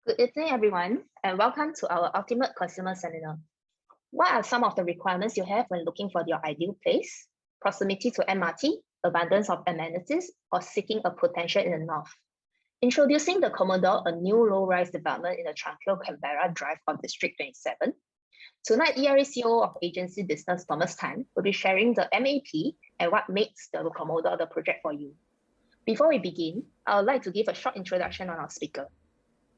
Good evening, everyone, and welcome to our Ultimate Consumer Seminar. What are some of the requirements you have when looking for your ideal place? Proximity to MRT, abundance of amenities, or seeking a potential in the north? Introducing the Commodore, a new low-rise development in the tranquil Canberra Drive of District 27. Tonight, ERA CEO of Agency Business Thomas Tan will be sharing the M.A.P and what makes the Commodore the project for you. Before we begin, I would like to give a short introduction on our speaker.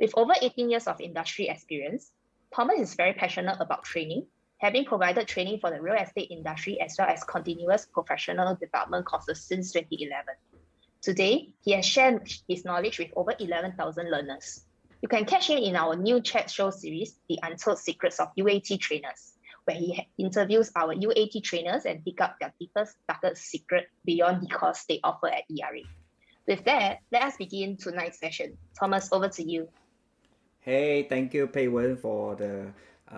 With over 18 years of industry experience, Thomas is very passionate about training, having provided training for the real estate industry as well as continuous professional development courses since 2011. Today, he has shared his knowledge with over 11,000 learners. You can catch him in our new chat show series, The Untold Secrets of UAT Trainers, where he interviews our UAT trainers and pick up their deepest, darkest secret beyond the course they offer at ERA. With that, let us begin tonight's session. Thomas, over to you. Hey, thank you, Pei Wen, for the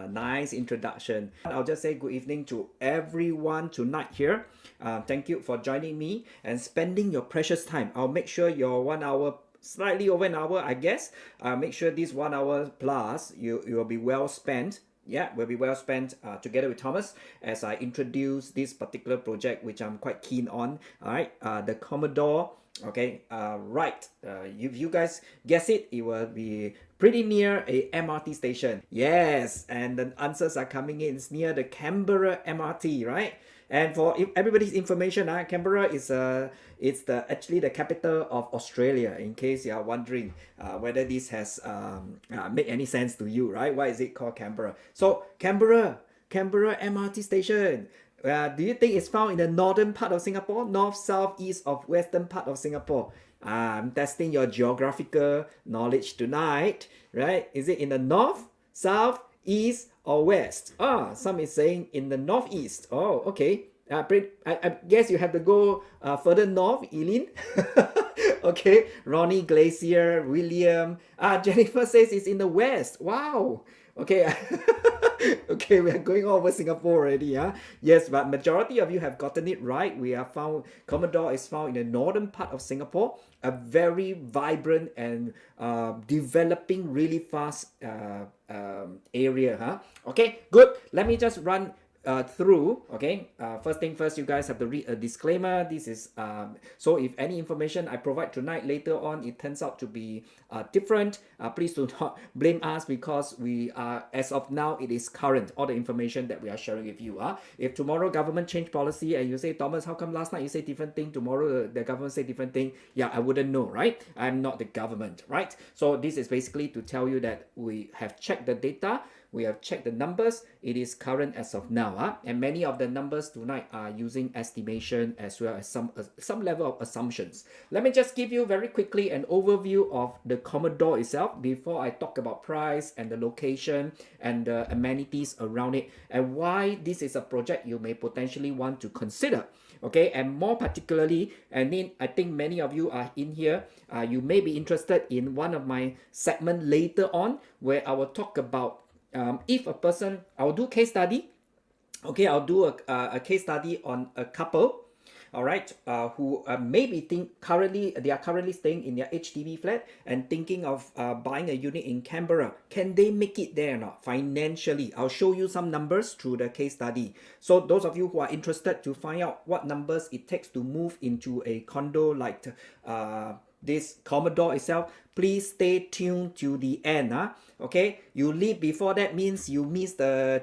nice introduction. I'll just say good evening to everyone tonight here. Thank you for joining me and spending your precious time. I'll make sure your 1 hour, slightly over an hour, I guess. Make sure this 1 hour plus, you will be well spent. Yeah, will be well spent together with Thomas as I introduce this particular project, which I'm quite keen on. All right, the Commodore. Okay, right. If you guys guess it, it will be pretty near a MRT station. Yes, and the answers are coming in. It's near the Canberra MRT, right? And for everybody's information, Canberra is actually the capital of Australia. In case you are wondering whether this has made any sense to you, right? Why is it called Canberra? So Canberra MRT station. Do you think it's found in the northern part of Singapore, north, south, east, or western part of Singapore? I'm testing your geographical knowledge tonight, right? Is it in the north, south, east, or west? Some is saying in the northeast. Oh, okay. I guess you have to go further north, Eileen. Okay, Ronnie, Glacier, William. Jennifer says it's in the west. Wow. Okay. Okay, we are going all over Singapore already. Yes, but majority of you have gotten it right. We are found, Commodore is found in the northern part of Singapore, a very vibrant and developing really fast area. Okay, good. Let me just run through. Okay, first thing first, you guys have to read a disclaimer. This is so if any information I provide tonight later on it turns out to be different, please do not blame us, because we are, as of now, it is current, all the information that we are sharing with you. If tomorrow government change policy and you say, Thomas, how come last night you say different thing, tomorrow the government say different thing? Yeah, I wouldn't know, right? I'm not the government, right? So this is basically to tell you that we have checked the data, we have checked the numbers, it is current as of now, and many of the numbers tonight are using estimation as well as some level of assumptions. Let me just give you very quickly an overview of the Commodore itself before I talk about price and the location and the amenities around it and why this is a project you may potentially want to consider. Okay, and more particularly, and then I think many of you are in here, you may be interested in one of my segment later on where I will talk about if a person, I'll do case study. Okay, I'll do a case study on a couple, all right, who maybe they are currently staying in their HDB flat and thinking of buying a unit in Canberra. Can they make it there or not financially? I'll show you some numbers through the case study. So those of you who are interested to find out what numbers it takes to move into a condo like this Commodore itself, please stay tuned to the end. Okay, you leave before that means you miss the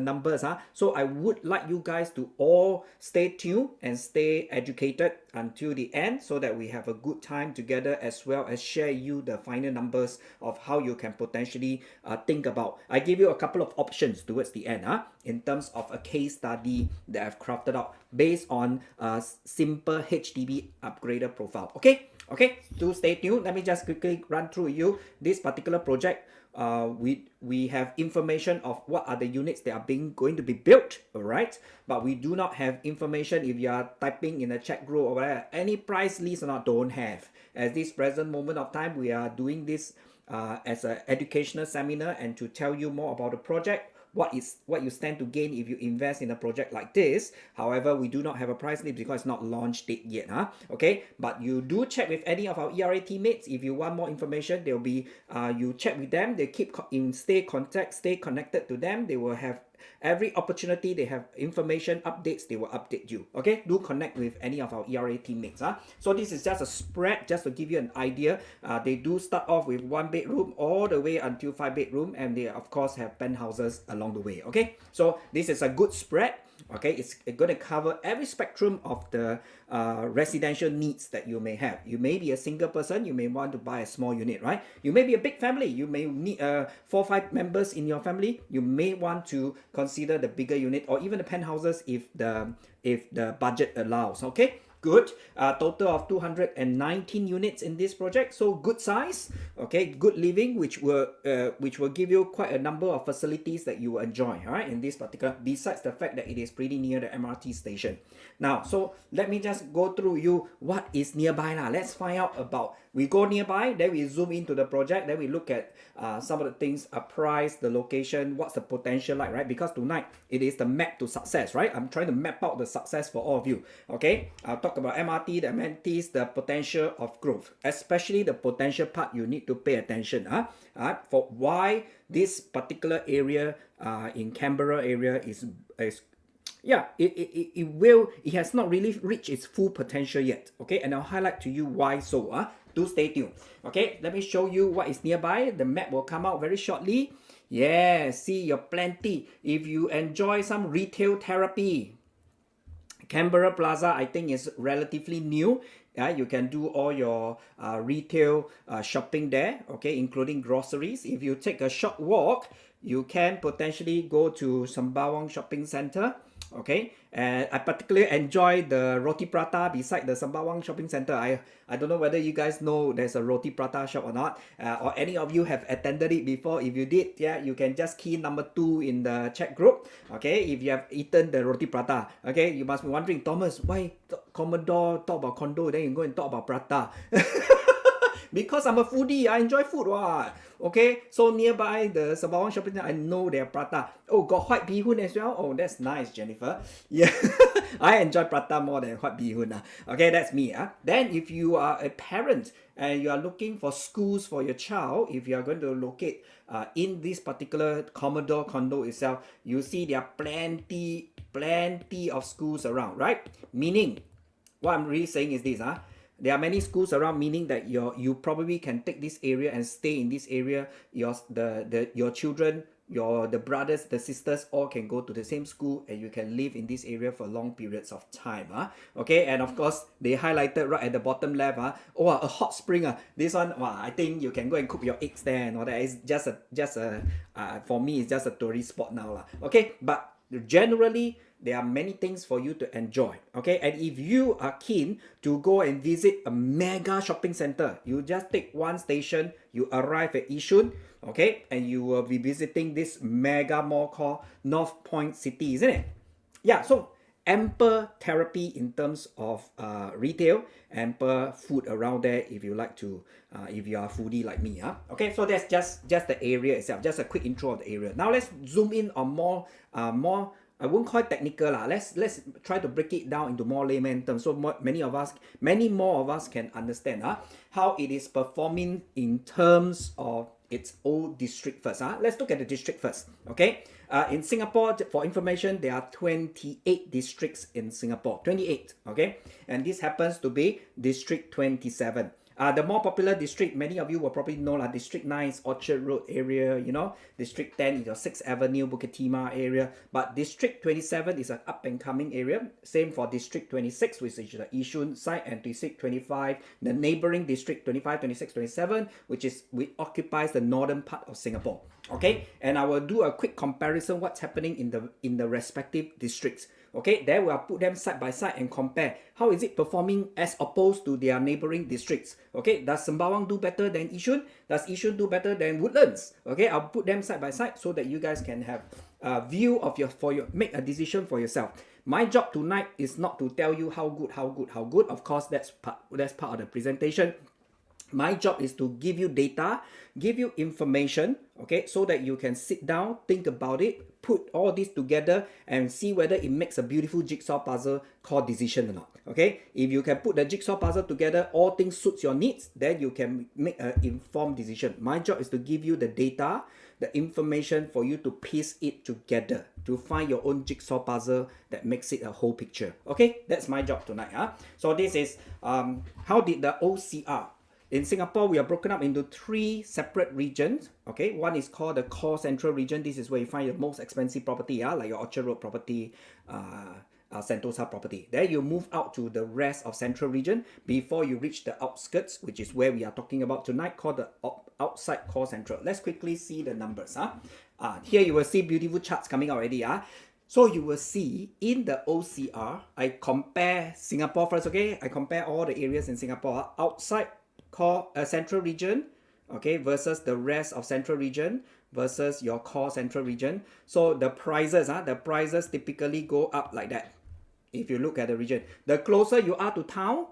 numbers. So I would like you guys to all stay tuned and stay educated until the end so that we have a good time together, as well as share you the final numbers of how you can potentially think about. I give you a couple of options towards the end in terms of a case study that I've crafted out based on a simple HDB upgrader profile. Okay, do stay tuned. Let me just quickly run through you this particular project. We have information of what are the units that are going to be built, all right? But we do not have information if you are typing in a chat group or whatever, any price list or not, don't have. At this present moment of time, we are doing this as an educational seminar and to tell you more about the project, what you stand to gain if you invest in a project like this. However, we do not have a price list because it's not launched date yet. Okay, but you do check with any of our ERA teammates. If you want more information, they'll be you check with them. They keep stay connected to them. They will have every opportunity they have information updates, they will update you. Okay, do connect with any of our ERA teammates. So this is just a spread, just to give you an idea. They do start off with 1 bedroom all the way until 5 bedroom, and they of course have penthouses along the way. Okay, so this is a good spread. Okay, it's going to cover every spectrum of the residential needs that you may have. You may be a single person, you may want to buy a small unit, right? You may be a big family, you may need 4 or 5 members in your family. You may want to consider the bigger unit or even the penthouses if the budget allows. Okay, good. Total of 219 units in this project, so good size. Okay, good living, which will give you quite a number of facilities that you will enjoy. All right, in this particular, besides the fact that it is pretty near the MRT station. Now, so let me just go through you what is nearby lah. Let's find out about. We go nearby, then we zoom into the project, then we look at some of the things, price, the location, what's the potential like, right? Because tonight it is the map to success, right? I'm trying to map out the success for all of you. Okay, I'll talk about MRT, the amenities, the potential of growth, especially the potential part you need to pay attention for why this particular area in Canberra area is yeah, it has not really reached its full potential yet. Okay, and I'll highlight to you why so. Do stay tuned. Okay, let me show you what is nearby. The map will come out very shortly. Yeah, see, you're plenty. If you enjoy some retail therapy, Canberra Plaza, I think, is relatively new. You can do all your retail shopping there, okay, including groceries. If you take a short walk, you can potentially go to Sembawang Shopping Centre. Okay, and I particularly enjoy the roti prata beside the Sembawang Shopping Centre. I don't know whether you guys know there's a roti prata shop or not, or any of you have attended it before. If you did, yeah, you can just key number 2 in the chat group. Okay, if you have eaten the roti prata. Okay, you must be wondering, Thomas, why Commodore talk about condo, then you go and talk about prata? Because I'm a foodie, I enjoy food. Okay, so nearby the Sembawang Shopping Center, I know their prata. Oh, got white bee hoon as well. Oh, that's nice, Jennifer. Yeah, I enjoy prata more than white bee hoon. Okay, that's me. Then if you are a parent and you are looking for schools for your child, if you are going to locate in this particular Commodore condo itself, you see there are plenty of schools around, right? Meaning, what I'm really saying is this. There are many schools around, meaning that you probably can take this area and stay in this area. Your children, the brothers, the sisters, all can go to the same school, and you can live in this area for long periods of time. Okay, and of course they highlighted right at the bottom left. Oh, a hot spring. This one, I think you can go and cook your eggs there and all that. It's just a for me, it's just a tourist spot now. Okay, but generally, there are many things for you to enjoy. Okay, and if you are keen to go and visit a mega shopping center, you just take one station, you arrive at Yishun, okay, and you will be visiting this mega mall called North Point City, isn't it? Yeah, so ample therapy in terms of retail, ample food around there if you like to, if you are a foodie like me. Okay, so that's just the area itself, just a quick intro of the area. Now let's zoom in on more, I won't call it technical. Let's try to break it down into more layman terms, so many more of us can understand how it is performing in terms of its old district first. Let's look at the district first. Okay, in Singapore, for information, there are 28 districts in Singapore. 28. Okay, and this happens to be District 27. The more popular district, many of you will probably know, District 9 is Orchard Road area, District 10 is your 6th Avenue, Bukit Timah area, but District 27 is an up-and-coming area. Same for District 26, which is the Yishun side, and District 25, the neighboring District 25, 26, 27, which occupies the northern part of Singapore. Okay, and I will do a quick comparison what's happening in the respective districts. Okay, there we'll put them side by side and compare. How is it performing as opposed to their neighboring districts? Okay, does Sembawang do better than Yishun? Does Yishun do better than Woodlands? Okay, I'll put them side by side so that you guys can have a view of make a decision for yourself. My job tonight is not to tell you how good. Of course, that's part of the presentation. My job is to give you data, give you information, okay, so that you can sit down, think about it, put all this together and see whether it makes a beautiful jigsaw puzzle called decision or not. Okay, if you can put the jigsaw puzzle together, all things suits your needs, then you can make an informed decision. My job is to give you the data, the information for you to piece it together to find your own jigsaw puzzle that makes it a whole picture. Okay, that's my job tonight. So this is how did the OCR. In Singapore, we are broken up into 3 separate regions. Okay, one is called the core central region. This is where you find the most expensive property, like your Orchard Road property, Sentosa property. Then you move out to the rest of central region before you reach the outskirts, which is where we are talking about tonight, called the outside core central. Let's quickly see the numbers. Here you will see beautiful charts coming out already. So you will see in the OCR, I compare Singapore first. Okay, I compare all the areas in Singapore outside core central region, okay, versus the rest of central region versus your core central region. So the prices typically go up like that. If you look at the region, the closer you are to town,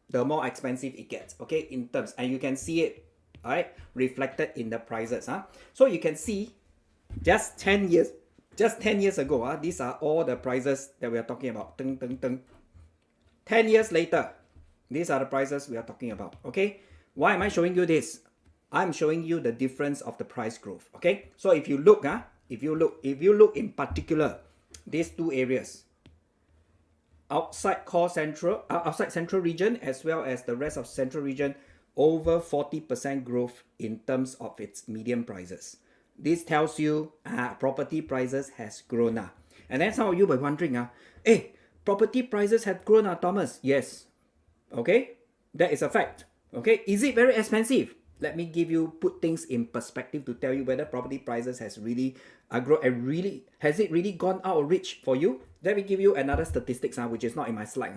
the more expensive it gets, okay, in terms, and you can see it, all right, reflected in the prices. So you can see just 10 years ago, these are all the prices that we are talking about. 10 years later, these are the prices we are talking about. Okay, why am I showing you this? I'm showing you the difference of the price growth. Okay, so if you look, if you look in particular, these 2 areas, outside central region as well as the rest of central region, over 40% growth in terms of its median prices. This tells you property prices has grown. And then some of you were wondering, hey, property prices have grown, Thomas. Yes. Okay, that is a fact. Okay, is it very expensive? Let me put things in perspective to tell you whether property prices has really grown and has it really gone out of reach for you? Let me give you another statistics, which is not in my slide.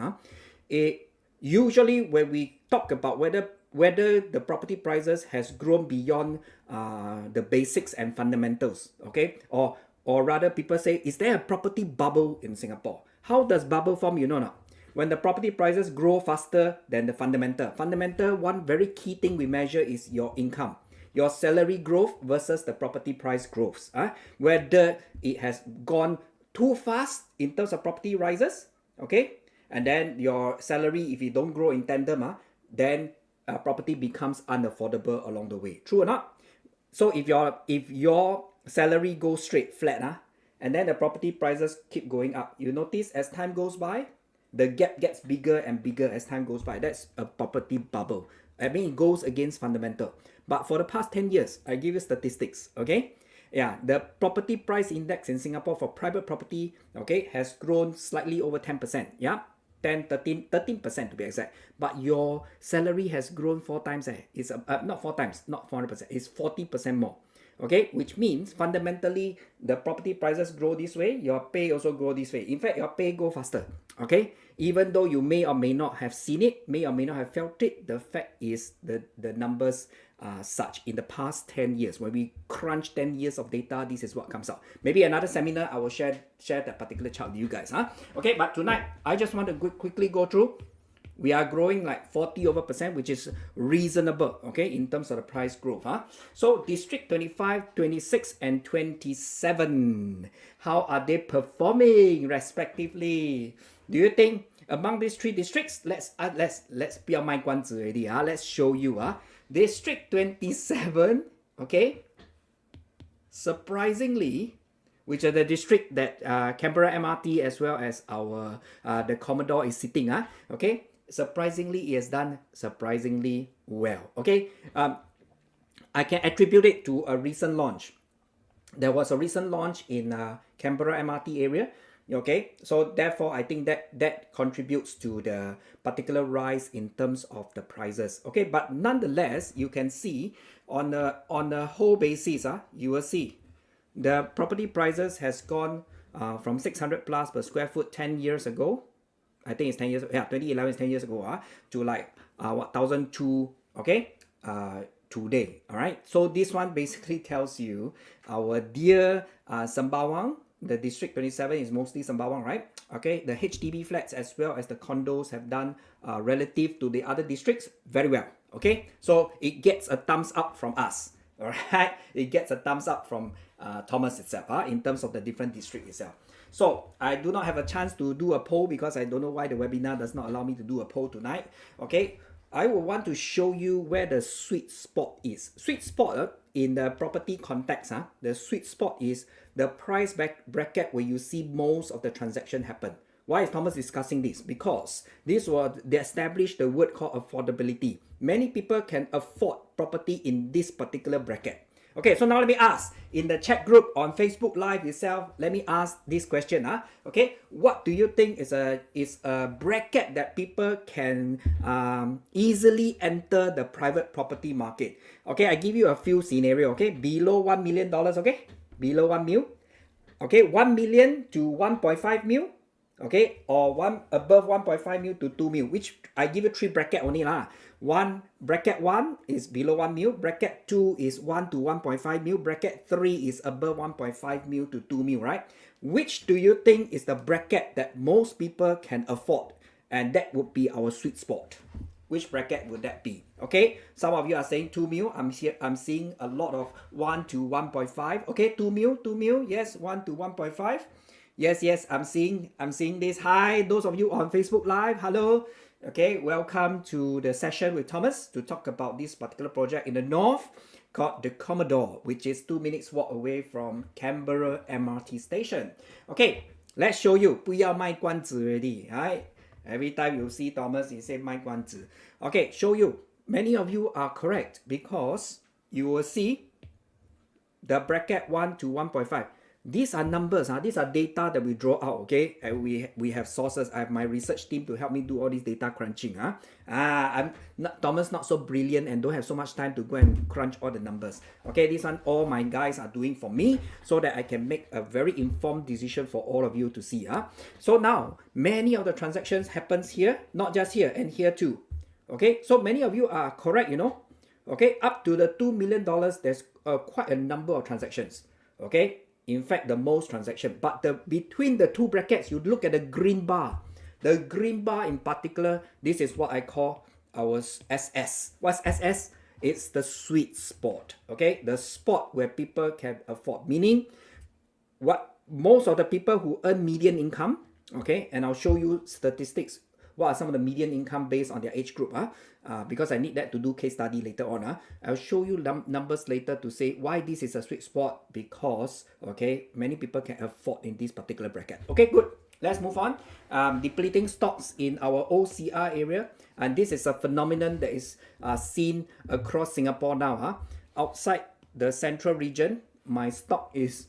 Usually when we talk about whether the property prices has grown beyond the basics and fundamentals, okay, or rather people say, is there a property bubble in Singapore? How does bubble form? You know not? When the property prices grow faster than the fundamental, one very key thing we measure is your income, your salary growth versus the property price growth. Whether it has gone too fast in terms of property rises, okay, and then your salary, if you don't grow in tandem, then property becomes unaffordable along the way. True or not? So if your salary goes straight flat, and then the property prices keep going up, you notice as time goes by, the gap gets bigger and bigger as time goes by. That's a property bubble. I mean, it goes against fundamental. But for the past 10 years, I give you statistics, okay? Yeah, the property price index in Singapore for private property, okay, has grown slightly over 10%. Yeah, 13% to be exact. But your salary has grown 4 times. It's not 4 times, not 400%. It's 40% more. Okay, which means fundamentally the property prices grow this way, your pay also grow this way. In fact, your pay go faster. Okay, even though you may or may not have seen it, may or may not have felt it, the fact is the numbers are such. In the past 10 years, when we crunch 10 years of data, this is what comes out. Maybe another seminar I will share that particular chart with you guys. Okay, but tonight I just want to quickly go through. We are growing like 40%, which is reasonable, okay, in terms of the price growth. So District 25, 26, and 27, how are they performing respectively? Do you think among these 3 districts, let's 不要卖关子 already, let's show you. District 27, okay, surprisingly, which are the district that Canberra MRT as well as our the Commodore is sitting, okay, surprisingly it has done surprisingly well. Okay, I can attribute it to a recent launch. There was a recent launch in Canberra MRT area. Okay, so therefore I think that contributes to the particular rise in terms of the prices. Okay, but nonetheless, you can see on a whole basis, you will see the property prices has gone from 600 plus per square foot 10 years ago. I think it's 10 years, 2011 is 10 years ago, to like 1,002, okay, today. All right, so this one basically tells you our dear Sembawang, the District 27 is mostly Sembawang, right? Okay, the HDB flats as well as the condos have done relative to the other districts very well. Okay, so it gets a thumbs up from us. All right, it gets a thumbs up from Thomas itself, in terms of the different district itself. So I do not have a chance to do a poll because I don't know why the webinar does not allow me to do a poll tonight. Okay, I will want to show you where the sweet spot is. Sweet spot in the property context, the sweet spot is the price bracket where you see most of the transaction happen. Why is Thomas discussing this? Because this was, they established the word called affordability. Many people can afford property in this particular bracket. Okay, so now let me ask, in the chat group on Facebook Live itself, let me ask this question. Okay, what do you think is a bracket that people can easily enter the private property market? Okay, I give you a few scenario. Okay, below $1 million. Okay, below 1 mil. Okay, 1 million to 1.5 mil. Okay, or above 1.5 mil to 2 mil, which I give you 3 bracket only lah. Bracket 1 is below 1 mil, bracket 2 is 1 to 1.5 mil, bracket 3 is above 1.5 mil to 2 mil, right? Which do you think is the bracket that most people can afford? And that would be our sweet spot. Which bracket would that be? Okay, some of you are saying 2 mil. I'm seeing a lot of 1 to 1.5. Okay, 2 mil, yes, 1 to 1.5. Yes, I'm seeing this. Hi, those of you on Facebook Live, hello. Okay, welcome to the session with Thomas to talk about this particular project in the north called the Commodore, which is 2 minutes walk away from Canberra MRT Station. Okay, let's show you. 不要卖关子 already, right? Every time you see Thomas, he say 卖关子. Okay, show you. Many of you are correct because you will see the bracket 1 to 1.5. These are numbers, these are data that we draw out, okay? And we have sources. I have my research team to help me do all this data crunching. Thomas not so brilliant and don't have so much time to go and crunch all the numbers. Okay, this one all my guys are doing for me so that I can make a very informed decision for all of you to see. So now, many of the transactions happens here, not just here, and here too. Okay, so many of you are correct, Okay, up to the $2 million, there's quite a number of transactions. Okay, in fact, the most transaction. But between the two brackets, you look at the green bar. The green bar in particular, this is what I call our SS. What's SS? It's the sweet spot. Okay, the spot where people can afford. Meaning, what most of the people who earn median income. Okay, and I'll show you statistics. What are some of the median income based on their age group? Because I need that to do case study later on. I'll show you numbers later to say why this is a sweet spot, because, okay, many people can afford in this particular bracket. Okay, good. Let's move on. Depleting stocks in our OCR area. And this is a phenomenon that is seen across Singapore now. Outside the central region, my stock is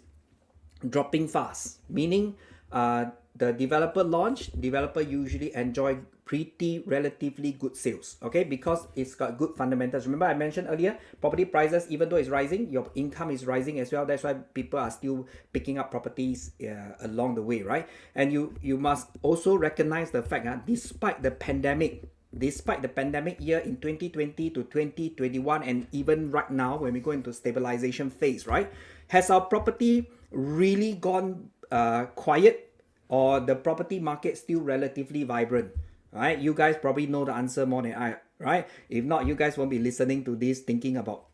dropping fast, meaning the developer usually enjoy pretty relatively good sales, okay, because it's got good fundamentals. Remember I mentioned earlier, property prices, even though it's rising, your income is rising as well. That's why people are still picking up properties along the way, right? And you must also recognize the fact that despite the pandemic year in 2020 to 2021, and even right now when we go into stabilization phase, right, has our property really gone quiet, or the property market still relatively vibrant? Right? You guys probably know the answer more than I, right? If not, you guys won't be listening to this thinking about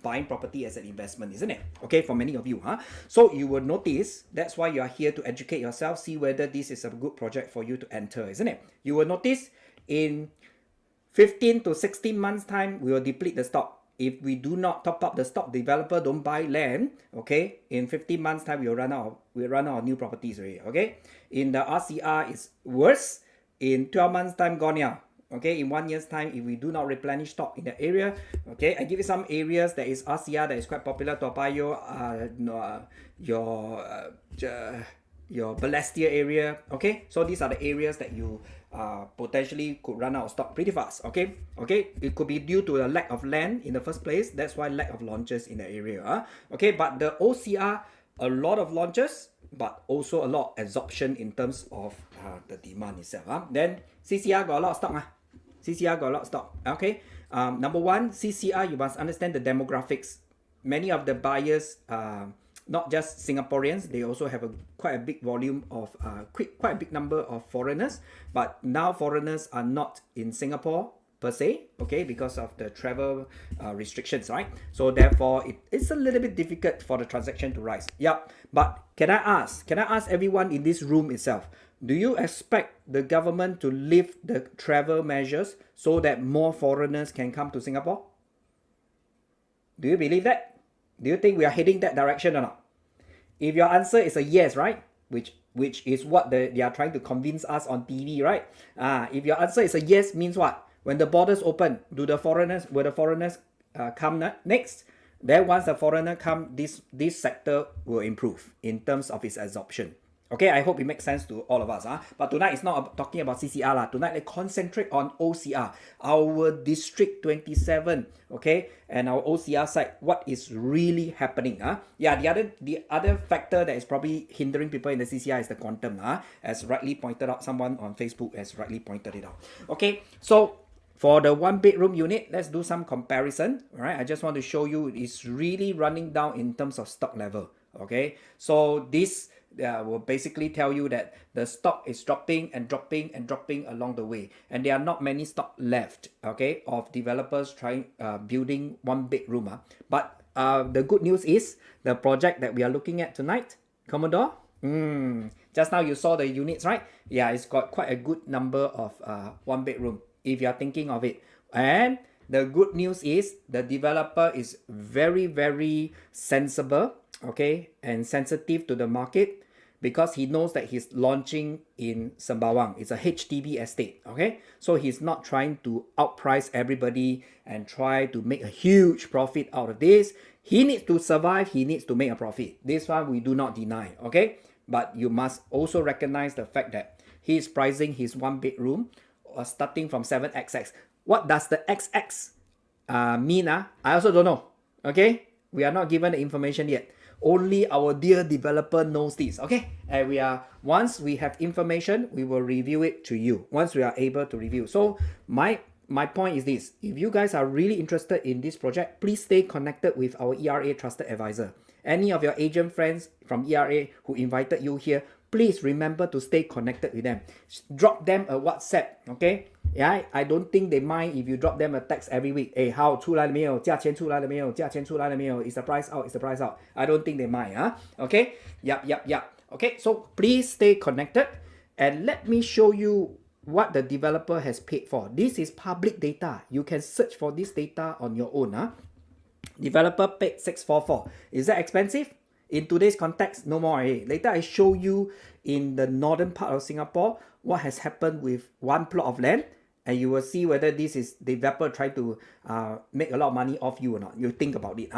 buying property as an investment, isn't it? Okay, for many of you, So you will notice, that's why you are here to educate yourself, see whether this is a good project for you to enter, isn't it? You will notice in 15 to 16 months time, we will deplete the stock. If we do not top up the stock, developer don't buy land, okay, in 15 months time, we'll run out of new properties already, okay? In the RCR, it's worse. In 12 months time, gone, yeah. Okay, in 1 year's time, if we do not replenish stock in the area, okay, I give you some areas that is RCR that is quite popular. Toa Payoh, your Balestier area, okay? So these are the areas that you potentially could run out of stock pretty fast, okay? It could be due to the lack of land in the first place. That's why lack of launches in the area. Okay, but the OCR, a lot of launches, but also a lot of absorption in terms of the demand itself. Then CCR got a lot of stock. Okay, number one, CCR, you must understand the demographics. Many of the buyers, not just Singaporeans, they also have quite a big volume of quite a big number of foreigners. But now foreigners are not in Singapore per se, okay, because of the travel restrictions, right? So therefore, it's a little bit difficult for the transaction to rise. Yep. But can I ask everyone in this room itself, do you expect the government to lift the travel measures so that more foreigners can come to Singapore? Do you believe that? Do you think we are heading that direction or not? If your answer is a yes, right? Which is what they are trying to convince us on TV, right? If your answer is a yes, means what? When the borders open, will the foreigners come next? Then once the foreigner come, this sector will improve in terms of its absorption. Okay, I hope it makes sense to all of us. But tonight it's not talking about CCR. Tonight let's concentrate on OCR, our District 27, okay, and our OCR side, what is really happening. Yeah, the other factor that is probably hindering people in the CCR is the quantum. As rightly pointed out, someone on Facebook has rightly pointed it out. Okay, so for the 1-bedroom unit, let's do some comparison. All right, I just want to show you it's really running down in terms of stock level. Okay, so this will basically tell you that the stock is dropping and dropping and dropping along the way, and there are not many stock left, okay, of developers trying building 1-bedroom. But the good news is the project that we are looking at tonight, Commodore. Just now you saw the units, right? Yeah, it's got quite a good number of 1-bedroom if you are thinking of it. And the good news is the developer is very, very sensible, okay, and sensitive to the market, because he knows that he's launching in Sembawang. It's a HDB estate, okay? So he's not trying to outprice everybody and try to make a huge profit out of this. He needs to survive, he needs to make a profit. This one we do not deny, okay? But you must also recognize the fact that he is pricing his 1-bedroom starting from 7XX. What does the XX mean? I also don't know, okay? We are not given the information yet. Only our dear developer knows this, okay? And once we have information, we will review it to you once we are able to review. So my point is this: if you guys are really interested in this project, please stay connected with our ERA trusted advisor. Any of your agent friends from ERA who invited you here, please remember to stay connected with them. Drop them a WhatsApp, okay? Yeah, I don't think they mind if you drop them a text every week. Hey, how 出来了没有？价钱出来了没有？价钱出来了没有？ Is the price out? Is the price out? I don't think they mind. Okay? Yep. Okay, so please stay connected and let me show you what the developer has paid for. This is public data. You can search for this data on your own. Developer paid 644. Is that expensive? In today's context, no more. Later I show you in the northern part of Singapore what has happened with one plot of land, and you will see whether this is developer trying to make a lot of money off you or not. You think about it.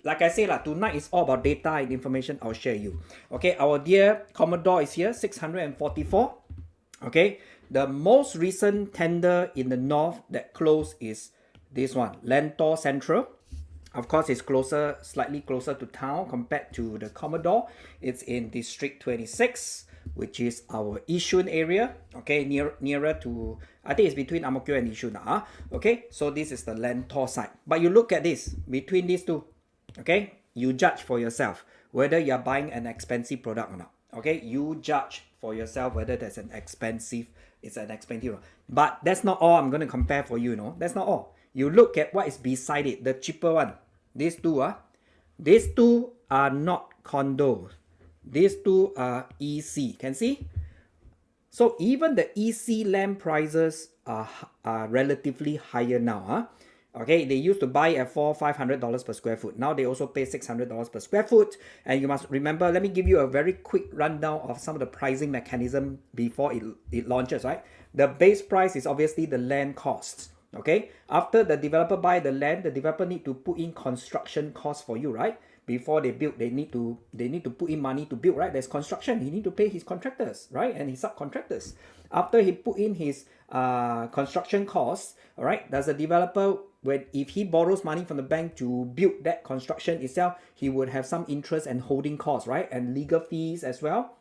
Like I say, tonight is all about data and information I'll share you. Okay, our dear Commodore is here, 644. Okay, the most recent tender in the north that closed is this one, Lentor Central. Of course, it's slightly closer to town compared to the Commodore. It's in District 26, which is our Yishun area. Okay, nearer to, I think it's between Ang Mo Kio and Yishun. Okay, so this is the Lentor side. But you look at this, between these two, okay, you judge for yourself whether you're buying an expensive product or not. Okay, you judge for yourself whether it's an expensive. But that's not all I'm going to compare for you, That's not all. You look at what is beside it, the cheaper one. These two are not condos. These two are EC. Can see? So even the EC land prices are relatively higher now. Okay, they used to buy at $500 per square foot. Now they also pay $600 per square foot. And you must remember, let me give you a very quick rundown of some of the pricing mechanism before it launches, right? The base price is obviously the land costs. Okay, after the developer buy the land, the developer need to put in construction costs for you, right? Before they build, they need to put in money to build, right? There's construction. He need to pay his contractors, right? And his subcontractors. After he put in his construction costs, all right, does the developer, if he borrows money from the bank to build that construction itself, he would have some interest and holding costs, right? And legal fees as well.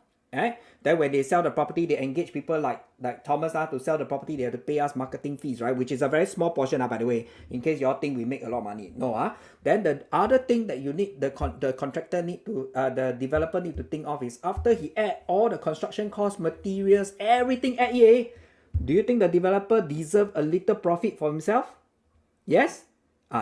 Then when they sell the property, they engage people like Thomas to sell the property. They have to pay us marketing fees, right? Which is a very small portion, by the way, in case you all think we make a lot of money. No, Then the other thing that you need, the contractor need to, the developer need to think of is after he add all the construction costs, materials, everything at EA, Do you think the developer deserve a little profit for himself? Yes?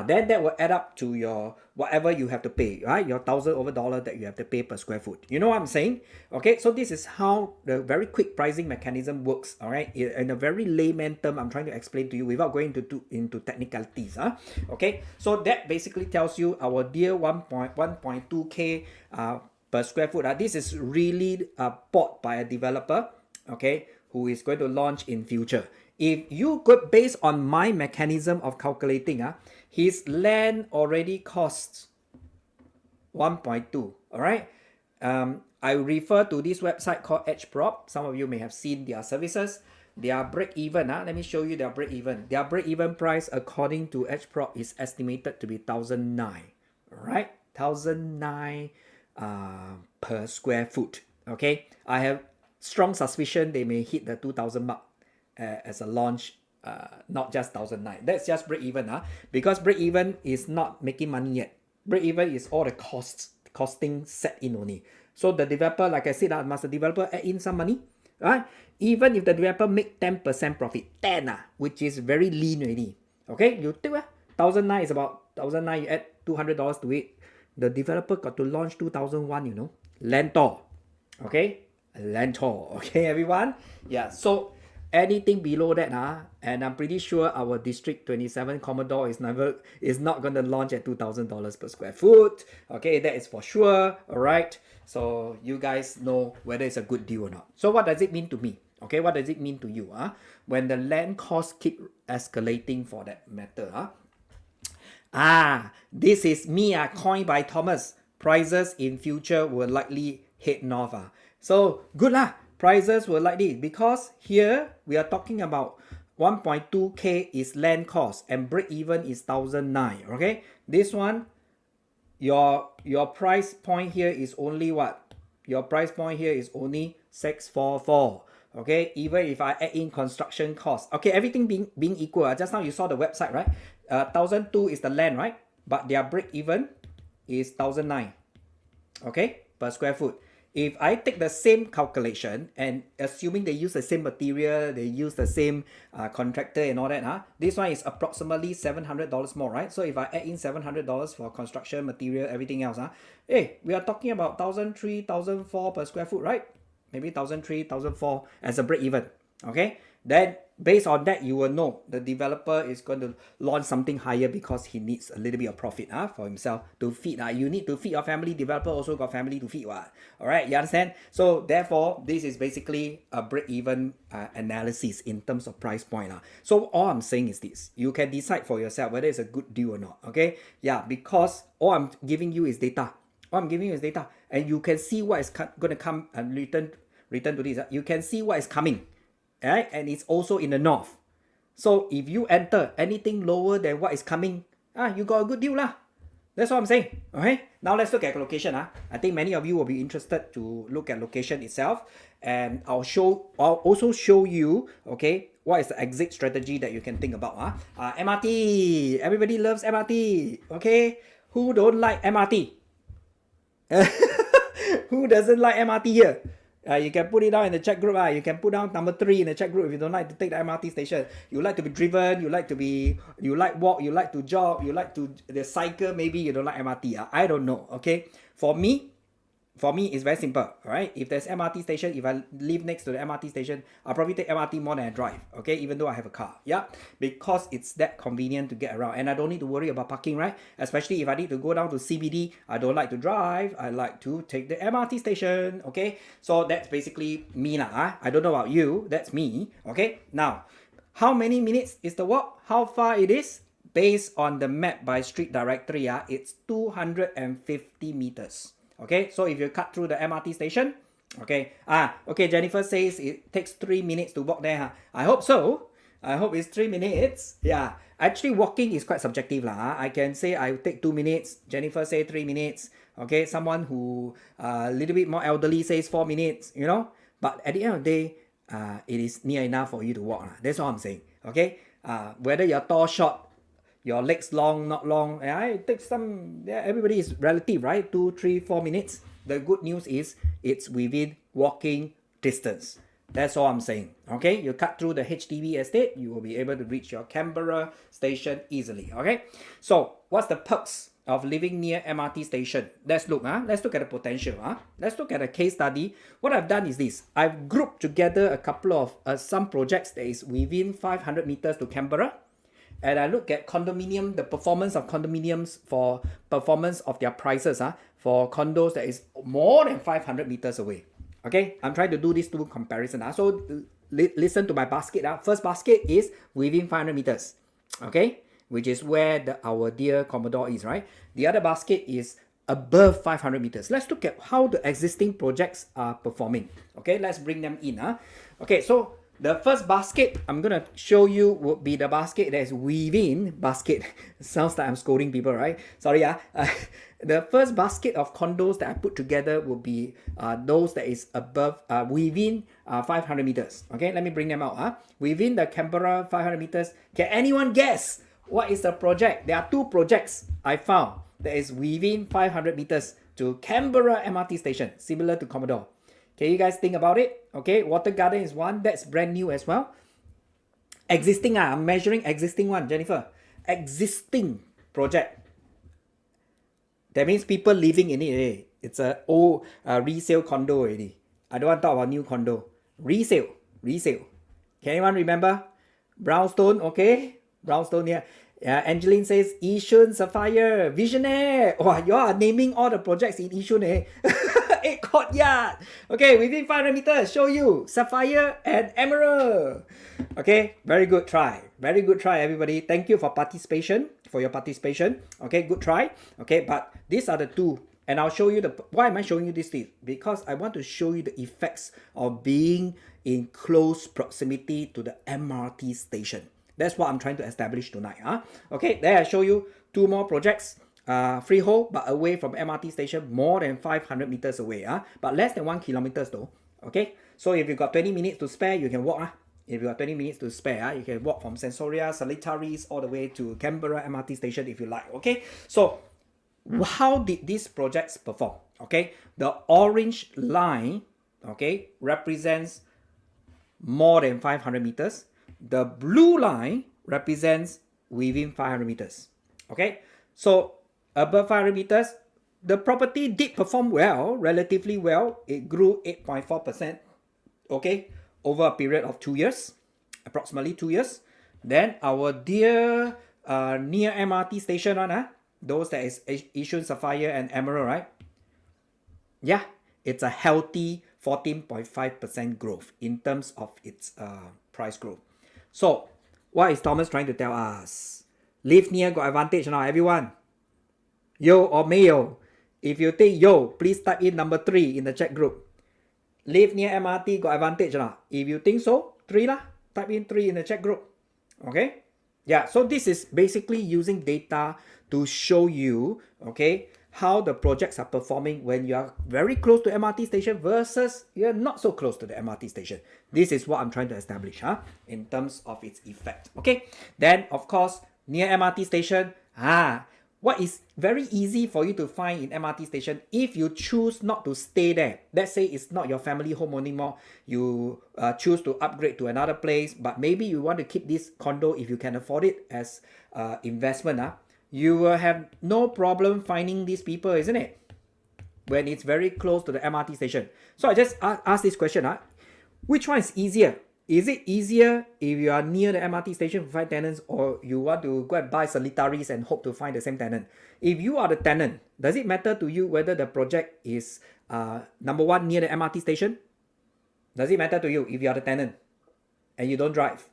Then that will add up to your whatever you have to pay, right? Your $1,000 that you have to pay per square foot. You know what I'm saying? Okay, so this is how the very quick pricing mechanism works, all right? In a very layman term, I'm trying to explain to you without going into technicalities. Okay, so that basically tells you our dear 1.2K per square foot. This is really bought by a developer, okay, who is going to launch in future. If you could, based on my mechanism of calculating, his land already costs 1.2. All right. I refer to this website called HProp. Some of you may have seen their services. Their break even. Let me show you their break even. Their break even price, according to HProp, is estimated to be 1,009. All right, 1,009 per square foot. Okay. I have strong suspicion they may hit the 2,000 mark as a launch, not just 1,009. That's just break even, because break even is not making money yet. Break even is all the costing set in only. So the developer, like I said, must the developer add in some money, right? Even if the developer make 10% profit, 10, which is very lean already. Okay, you take 1,009 is about 1,009. You add $200 to it. The developer got to launch 2001. You know, Lentor. Okay, Lentor. Okay, everyone. Yeah. So anything below that, and I'm pretty sure our District 27 Commodore is not going to launch at $2,000 per square foot. Okay, that is for sure. All right. So you guys know whether it's a good deal or not. So what does it mean to me? Okay, what does it mean to you? When the land costs keep escalating for that matter. This is me, coined by Thomas. Prices in future will likely head north. So good lah. Prices were like this because here we are talking about 1.2K is land cost and break even is 1,009. Okay, this one, your price point here is only what? Your price point here is only 644. Okay, even if I add in construction costs. Okay, everything being equal. Just now you saw the website, right? 1,002 is the land, right? But their break even is 1,009. Okay, per square foot. If I take the same calculation and assuming they use the same material, they use the same contractor and all that, this one is approximately $700 more, right? So if I add in $700 for construction material, everything else, we are talking about 1,003, 1,004 per square foot, right? Maybe 1,003, 1,004 as a break even. Okay, then based on that, you will know the developer is going to launch something higher because he needs a little bit of profit for himself to feed. You need to feed your family. Developer also got family to feed. All right, you understand? So therefore, this is basically a break-even analysis in terms of price point. So all I'm saying is this: you can decide for yourself whether it's a good deal or not. Okay? Yeah, because all I'm giving you is data. All I'm giving you is data, and you can see what is going to come and return to this. You can see what is coming. Right? And it's also in the north. So if you enter anything lower than what is coming, you got a good deal lah. That's what I'm saying. Okay. Now let's look at location. I think many of you will be interested to look at location itself, and I'll also show you, okay, what is the exit strategy that you can think about. MRT. Everybody loves MRT. Okay. Who don't like MRT? Who doesn't like MRT here? You can put it down in the chat group. You can put down number 3 in the chat group if you don't like to take the MRT station. You like to be driven, you like walk, you like to jog, you like to the cycle, maybe you don't like MRT. I don't know. Okay. For me, it's very simple. All right. If there's MRT station, if I live next to the MRT station, I'll probably take MRT more than I drive. Okay. Even though I have a car. Yeah. Because it's that convenient to get around. And I don't need to worry about parking, right? Especially if I need to go down to CBD. I don't like to drive. I like to take the MRT station. Okay. So that's basically me lah. I don't know about you. That's me. Okay. Now, how many minutes is the walk? How far it is? Based on the map by street directory, it's 250 meters. Okay, so if you cut through the MRT station, okay, Jennifer says it takes 3 minutes to walk there. I hope so. I hope it's 3 minutes. Yeah, actually walking is quite subjective lah. I can say I take 2 minutes. Jennifer say 3 minutes. Okay, someone who a little bit more elderly says 4 minutes. You know, but at the end of the day, it is near enough for you to walk. That's all I'm saying. Okay, whether you're tall, short, your legs long, not long. It takes some, everybody is relative, right? 2, 3, 4 minutes. The good news is it's within walking distance. That's all I'm saying. Okay, you cut through the HDB estate, you will be able to reach your Canberra station easily. Okay, so what's the perks of living near MRT station? Let's look. Let's look at the potential. Let's look at a case study. What I've done is this. I've grouped together a couple of some projects that is within 500 meters to Canberra. And I look at condominium, the performance of condominiums for performance of their prices for condos that is more than 500 meters away. Okay, I'm trying to do these two comparison. So listen to my basket. First basket is within 500 meters. Okay, which is where our dear Commodore is, right? The other basket is above 500 meters. Let's look at how the existing projects are performing. Okay, let's bring them in. Okay, so the first basket I'm going to show you would be the basket that is within basket. Sounds like I'm scolding people, right? Sorry. The first basket of condos that I put together would be those that is above, within 500 meters. Okay, let me bring them out. Within the Canberra 500 meters, can anyone guess what is the project? There are two projects I found that is within 500 meters to Canberra MRT Station, similar to Commodore. Can you guys think about it? Okay, Water Garden is one that's brand new as well. Existing, I'm measuring existing one, Jennifer. Existing project. That means people living in it already. It's a old resale condo already. I don't want to talk about new condo. Resale. Can anyone remember? Brownstone, okay? Brownstone here. Angeline says Yishun, Sapphire, Visionaire. Oh, you are naming all the projects in Yishun, eh? 8 Courtyard. Okay, within 500 meters, show you Sapphire and Emerald. Okay, very good try. Very good try, everybody. Thank you for your participation. Okay, good try. Okay, but these are the two. And I'll show you why am I showing you this thing? Because I want to show you the effects of being in close proximity to the MRT station. That's what I'm trying to establish tonight. Okay, there I show you two more projects. Freehold, but away from MRT station, more than 500 meters away. But less than 1 kilometer though. Okay, so if you've got 20 minutes to spare, you can walk. If you got 20 minutes to spare, you can walk from Sensoria, Salitaris, all the way to Canberra MRT station if you like. Okay, so how did these projects perform? Okay, the orange line, okay, represents more than 500 meters. The blue line represents within 500 meters. Okay, so above 500 meters, the property did perform well, relatively well. It grew 8.4%, okay, over a period of 2 years, approximately 2 years. Then our dear near MRT station one, those that is Yishun, Sapphire and Emerald, right? Yeah, it's a healthy 14.5% growth in terms of its price growth. So, what is Thomas trying to tell us? Live near got advantage now, everyone. Yo or mayo. If you think yo, please type in number 3 in the chat group. Live near MRT got advantage now. If you think so, 3 lah. Type in 3 in the chat group. Okay? Yeah, so this is basically using data to show you, okay, how the projects are performing when you are very close to MRT station versus you're not so close to the MRT station. This is what I'm trying to establish in terms of its effect. Okay, then of course, near MRT station, what is very easy for you to find in MRT station if you choose not to stay there. Let's say it's not your family home anymore. You choose to upgrade to another place, but maybe you want to keep this condo if you can afford it as investment. You will have no problem finding these people, isn't it? When it's very close to the MRT station. So I just ask this question. Which one is easier? Is it easier if you are near the MRT station to find tenants, or you want to go and buy solitaries and hope to find the same tenant? If you are the tenant, does it matter to you whether the project is number 1 near the MRT station? Does it matter to you if you are the tenant and you don't drive?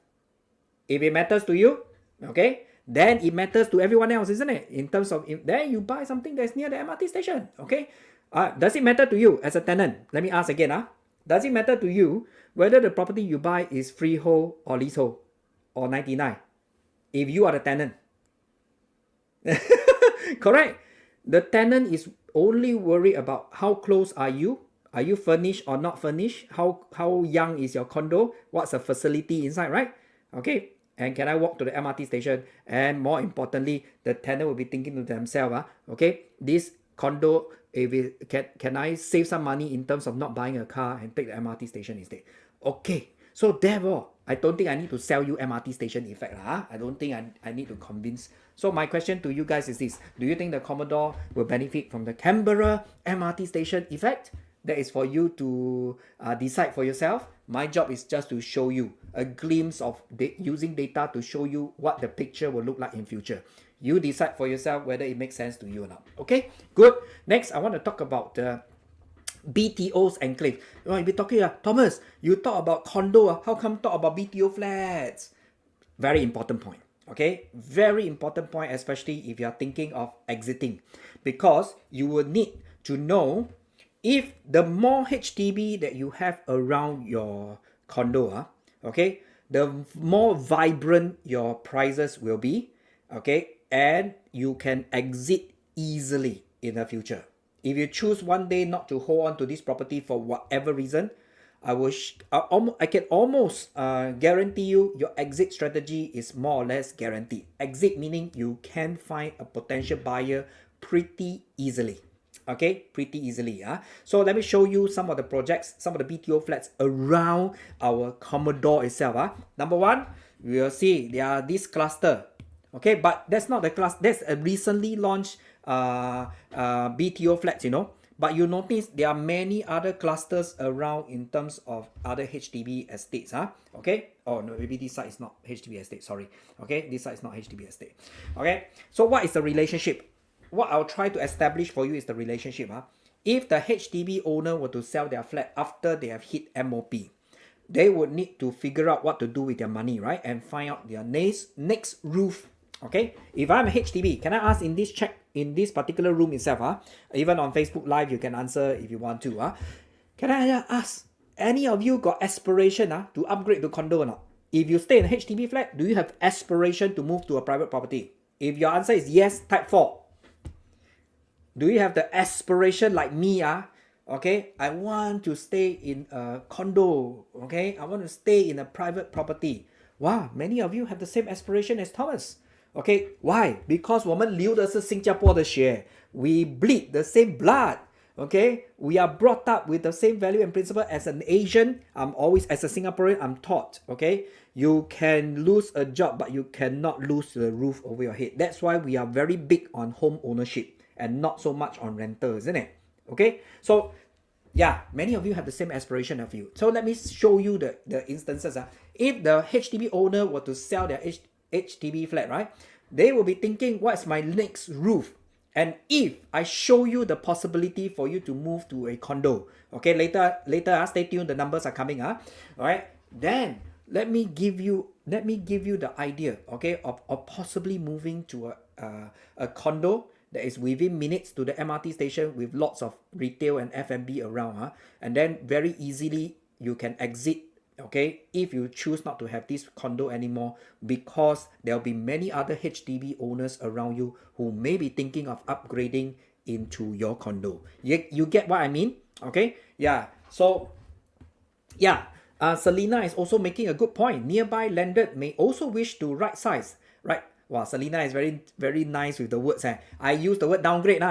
If it matters to you, okay, then it matters to everyone else, isn't it? In terms of, then you buy something that's near the MRT station, okay? Does it matter to you as a tenant? Let me ask again. Does it matter to you whether the property you buy is freehold or leasehold or 99? If you are the tenant. Correct? The tenant is only worried about how close are you? Are you furnished or not furnished? How young is your condo? What's the facility inside, right? Okay. And can I walk to the MRT station? And more importantly, the tenant will be thinking to themselves, okay, this condo, if it, can I save some money in terms of not buying a car and take the MRT station instead? Okay, so therefore, I don't think I need to sell you MRT station effect. I don't think I need to convince. So my question to you guys is this. Do you think the Commodore will benefit from the Canberra MRT station effect? That is for you to decide for yourself. My job is just to show you a glimpse of using data to show you what the picture will look like in future. You decide for yourself whether it makes sense to you or not. Okay, good. Next, I want to talk about the BTO's enclave. You'll be talking, Thomas, you talk about condo. How come talk about BTO flats? Very important point. Okay, very important point, especially if you are thinking of exiting, because you will need to know if the more HDB that you have around your condo, okay, the more vibrant your prices will be, okay, and you can exit easily in the future. If you choose one day not to hold on to this property for whatever reason, I can almost guarantee you your exit strategy is more or less guaranteed. Exit meaning you can find a potential buyer pretty easily. Okay, pretty easily. So let me show you some of the projects, some of the BTO flats around our Commodore itself. Number one, we will see there are this cluster. Okay, but that's not the class. That's a recently launched BTO flats, But you notice there are many other clusters around in terms of other HDB estates. Okay. Oh no, maybe this side is not HDB estate. Sorry. Okay, this side is not HDB estate. Okay. So what is the relationship? What I'll try to establish for you is the relationship. If the HDB owner were to sell their flat after they have hit M.O.P, they would need to figure out what to do with their money, right? And find out their next roof. Okay, if I'm a HDB, can I ask in this particular room itself, even on Facebook Live, you can answer if you want to. Can I ask, any of you got aspiration to upgrade to condo or not? If you stay in a HDB flat, do you have aspiration to move to a private property? If your answer is yes, type 4. Do you have the aspiration like me? Okay, I want to stay in a condo. Okay, I want to stay in a private property. Wow, many of you have the same aspiration as Thomas. Okay, why? Because 我们流的是新加坡的血 we bleed the same blood. Okay, we are brought up with the same value and principle. As an Asian, as a Singaporean, I'm taught, okay, you can lose a job, but you cannot lose the roof over your head. That's why we are very big on home ownership and not so much on rental, isn't it? Okay, so yeah, many of you have the same aspiration of you. So let me show you the instances. If the HDB owner were to sell their HDB flat, right, they will be thinking, what's my next roof? And if I show you the possibility for you to move to a condo, okay, later, stay tuned, the numbers are coming, all right, then let me give you the idea, okay, of possibly moving to a condo that is within minutes to the MRT station with lots of retail and F&B around, and then very easily you can exit, okay, if you choose not to have this condo anymore, because there'll be many other HDB owners around you who may be thinking of upgrading into your condo. You get what I mean? Okay, yeah. So yeah, Selena is also making a good point. Nearby landlord may also wish to right size, right? Wow, Selena is very, very nice with the words. I use the word downgrade.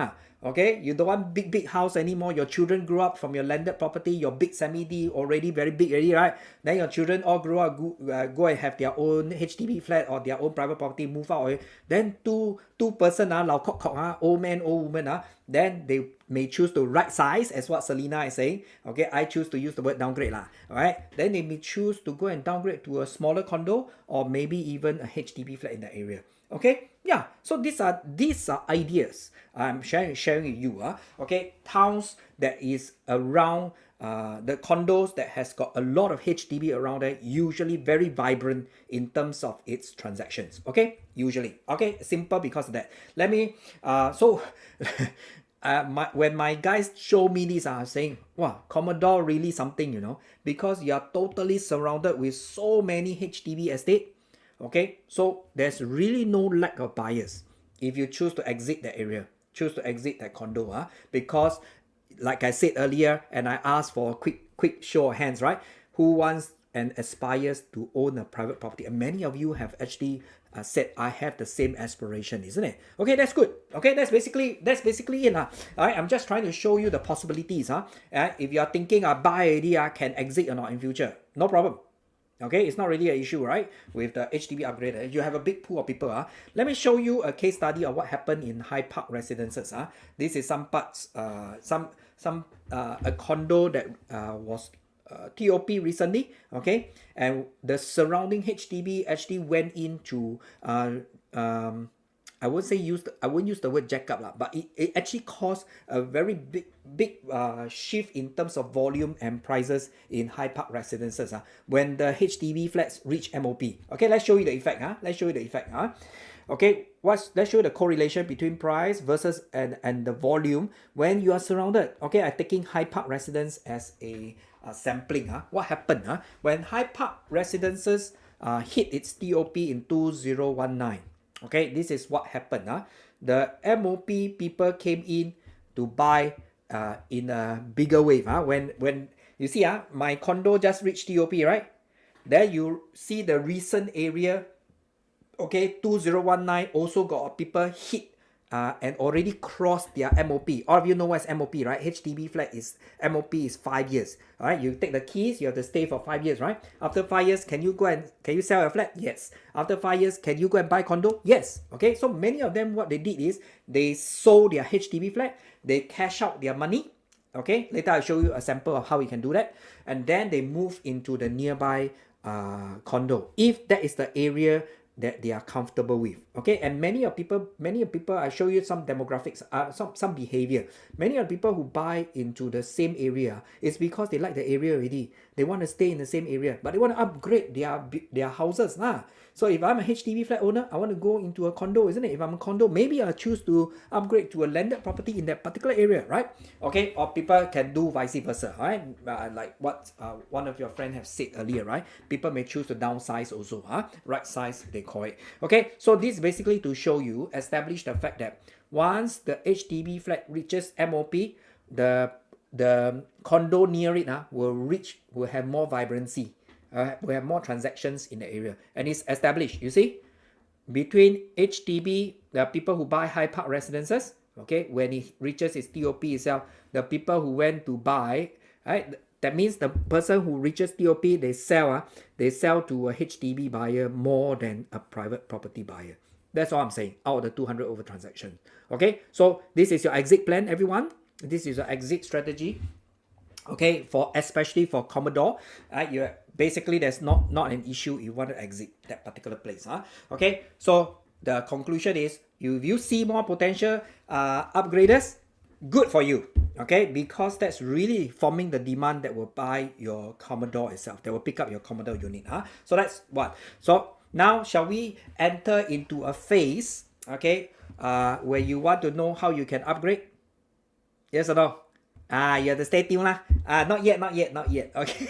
Okay, you don't want big house anymore. Your children grow up from your landed property, your big semi-D already very big already, right? Then your children all grow up, go and have their own HDB flat or their own private property, move out. Then two person, lao kok kok, old man, old woman, then they may choose to right size, as what Selena is saying. Okay, I choose to use the word downgrade. Alright, then they may choose to go and downgrade to a smaller condo or maybe even a HDB flat in that area. Okay, yeah, so these are ideas I'm sharing with you. Okay, towns that is around the condos that has got a lot of HDB around there, usually very vibrant in terms of its transactions. Okay, usually. Okay, simple because of that. Let me when my guys show me this, I'm saying, wow, Commodore really something, because you are totally surrounded with so many HDB estate. Okay, so there's really no lack of buyers if you choose to exit that area, choose to exit that condo, because like I said earlier, and I asked for a quick show of hands, right? Who wants and aspires to own a private property? And many of you have actually said I have the same aspiration, isn't it? Okay, that's good. Okay, that's basically it. All right, I'm just trying to show you the possibilities. If you are thinking I buy already, I can exit or not in future, no problem. Okay, it's not really an issue, right? With the HDB upgrade, you have a big pool of people. Let me show you a case study of what happened in Hyde Park residences. This is some parts, a condo that was TOP recently. Okay, and the surrounding HDB actually went into I won't use the word jack up lah, but it actually caused a very big shift in terms of volume and prices in Hyde Park residences when the HDB flats reach MOP. Okay, let's show you the effect. Okay, let's show the correlation between price versus and the volume when you are surrounded. Okay, I'm taking Hyde Park residence as a sampling. What happened when Hyde Park residences hit its TOP in 2019? Okay, this is what happened. The MOP people came in to buy in a bigger wave. When you see my condo just reached TOP, right? There you see the recent area. Okay, 2019 also got people hit and already crossed their MOP. All of you know what's MOP, right? HDB flat is MOP is 5 years. All right, you take the keys, you have to stay for 5 years, right? After 5 years, can you sell your flat? Yes. After 5 years, can you go and buy condo? Yes. Okay, so many of them, what they did is they sold their HDB flat, they cash out their money. Okay, later I'll show you a sample of how we can do that, and then they move into the nearby condo if that is the area that they are comfortable with. Okay, and many of people, I show you some demographics, some behavior. Many of the people who buy into the same area is because they like the area already. They want to stay in the same area, but they want to upgrade their houses. So if I'm a HDB flat owner, I want to go into a condo, isn't it? If I'm a condo, maybe I'll choose to upgrade to a landed property in that particular area, right? Okay, or people can do vice versa, right? Like what one of your friends have said earlier, right? People may choose to downsize also, right size they call it. Okay, so this is basically to show you, establish the fact that once the HDB flat reaches MOP, the condo near it will have more vibrancy. We have more transactions in the area, and it's established. You see, between HDB, the people who buy Hyde Park residences, okay, when it reaches its TOP itself, the people who went to buy, right, that means the person who reaches TOP, they sell to a HDB buyer more than a private property buyer. That's all I'm saying, out of the 200 over transaction. Okay, so this is your exit plan, everyone. This is your exit strategy. Okay, especially for Commodore, basically there's not an issue if you want to exit that particular place. Okay, so the conclusion is, if you see more potential upgraders, good for you. Okay, because that's really forming the demand that will buy your Commodore itself, that will pick up your Commodore unit. So that's what. So now shall we enter into a phase, okay, where you want to know how you can upgrade? Yes or no? You have to stay tuned lah. Not yet. Okay.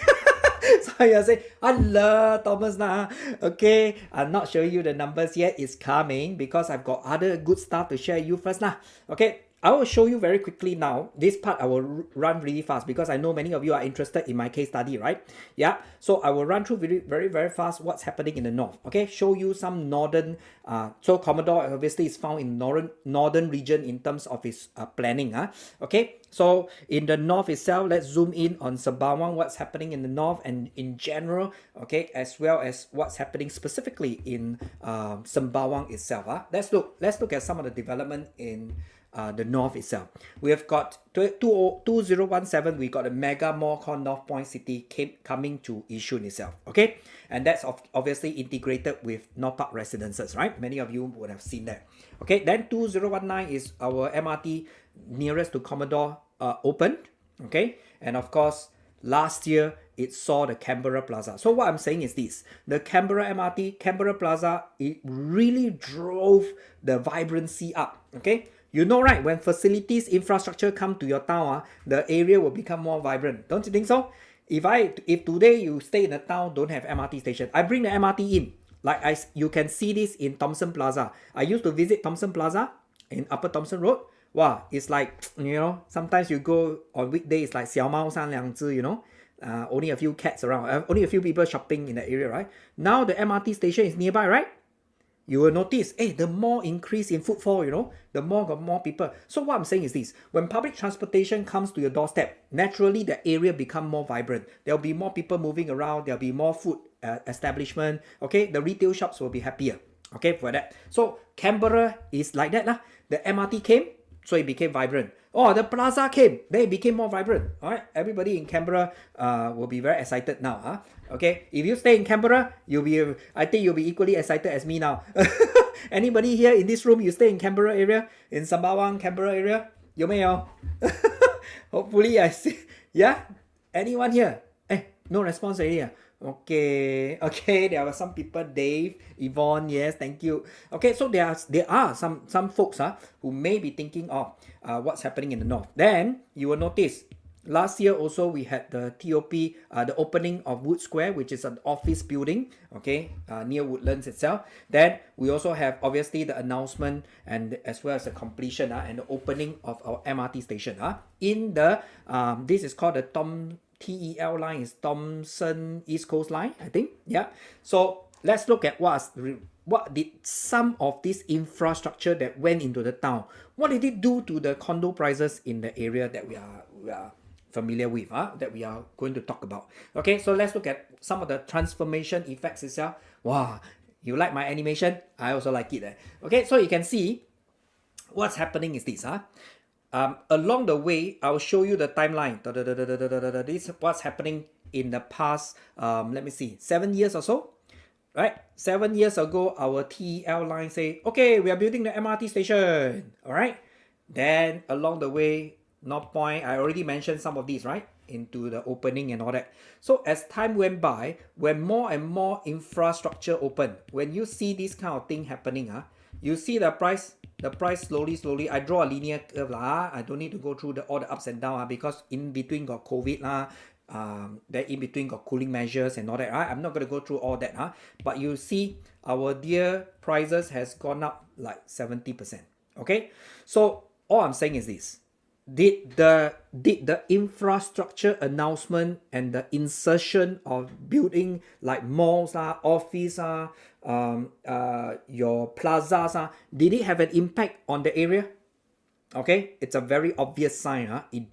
So you say, Allah, Thomas nah. Okay, I'm not showing you the numbers yet. It's coming because I've got other good stuff to share you first lah. Okay, I will show you very quickly now. This part I will run really fast because I know many of you are interested in my case study, right? Yeah, so I will run through very fast what's happening in the north. Okay, show you some northern. So Commodore obviously is found in northern region in terms of its planning. Okay, so in the north itself, let's zoom in on Sembawang, what's happening in the north and in general. Okay, as well as what's happening specifically in Sembawang itself. Let's look at some of the development in the north itself. We have got 2017, we got a mega mall called North Point City coming to Yishun itself. Okay, and that's obviously integrated with North Park residences, right? Many of you would have seen that. Okay, then 2019 is our MRT nearest to Commodore opened. Okay, and of course last year it saw the Canberra Plaza. So what I'm saying is this: the Canberra MRT, Canberra Plaza, it really drove the vibrancy up. Okay, you know, right? When facilities, infrastructure come to your town, the area will become more vibrant. Don't you think so? If today you stay in a town, don't have MRT station, I bring the MRT in. Like you can see this in Thomson Plaza. I used to visit Thomson Plaza in Upper Thomson Road. Wow, it's like, you know, sometimes you go on weekdays, like 小猫三两只, you know, only a few cats around, only a few people shopping in the area, right? Now the MRT station is nearby, right? you will notice, hey, the more increase in footfall, the more got more people. So what I'm saying is this: when public transportation comes to your doorstep, naturally the area become more vibrant. There'll be more people moving around. There'll be more food establishment. Okay, the retail shops will be happier. Okay, for that. So Canberra is like that lah. The MRT came, so it became vibrant. Oh, the plaza came, then it became more vibrant. All right, everybody in Canberra will be very excited now. Okay, if you stay in Canberra, I think you'll be equally excited as me now. Anybody here in this room, you stay in Canberra area, in Sembawang, Canberra area? 有没有? Hopefully I see. Yeah? Anyone here? No response already. Okay, there were some people, Dave, Yvonne, yes, thank you. Okay, so there are some folks who may be thinking of what's happening in the north. Then you will notice last year also we had the TOP, the opening of Wood Square, which is an office building, okay, near Woodlands itself. Then we also have obviously the announcement and as well as the completion and the opening of our MRT station. In the this is called the TEL line, is Thomson East Coast Line, I think. Yeah. So let's look at what did some of this infrastructure that went into the town, what did it do to the condo prices in the area that we are familiar with, that we are going to talk about. Okay, so let's look at some of the transformation effects itself. Wow, you like my animation? I also like it. Okay, so you can see what's happening is this. Along the way, I'll show you the timeline. This is what's happening in the past, let me see, 7 years or so. Right? 7 years ago, our TEL line say, okay, we are building the MRT station. All right? Then along the way, North Point, I already mentioned some of these, right? Into the opening and all that. So as time went by, when more and more infrastructure open, when you see this kind of thing happening, you see the price slowly. I draw a linear curve. I don't need to go through all the ups and downs because in between got COVID. Then in between got cooling measures and all that. I'm not going to go through all that. But you see our dear prices has gone up like 70%. Okay? So all I'm saying is this. Did the infrastructure announcement and the insertion of building like malls, office, your plazas, did it have an impact on the area? Okay, it's a very obvious sign. It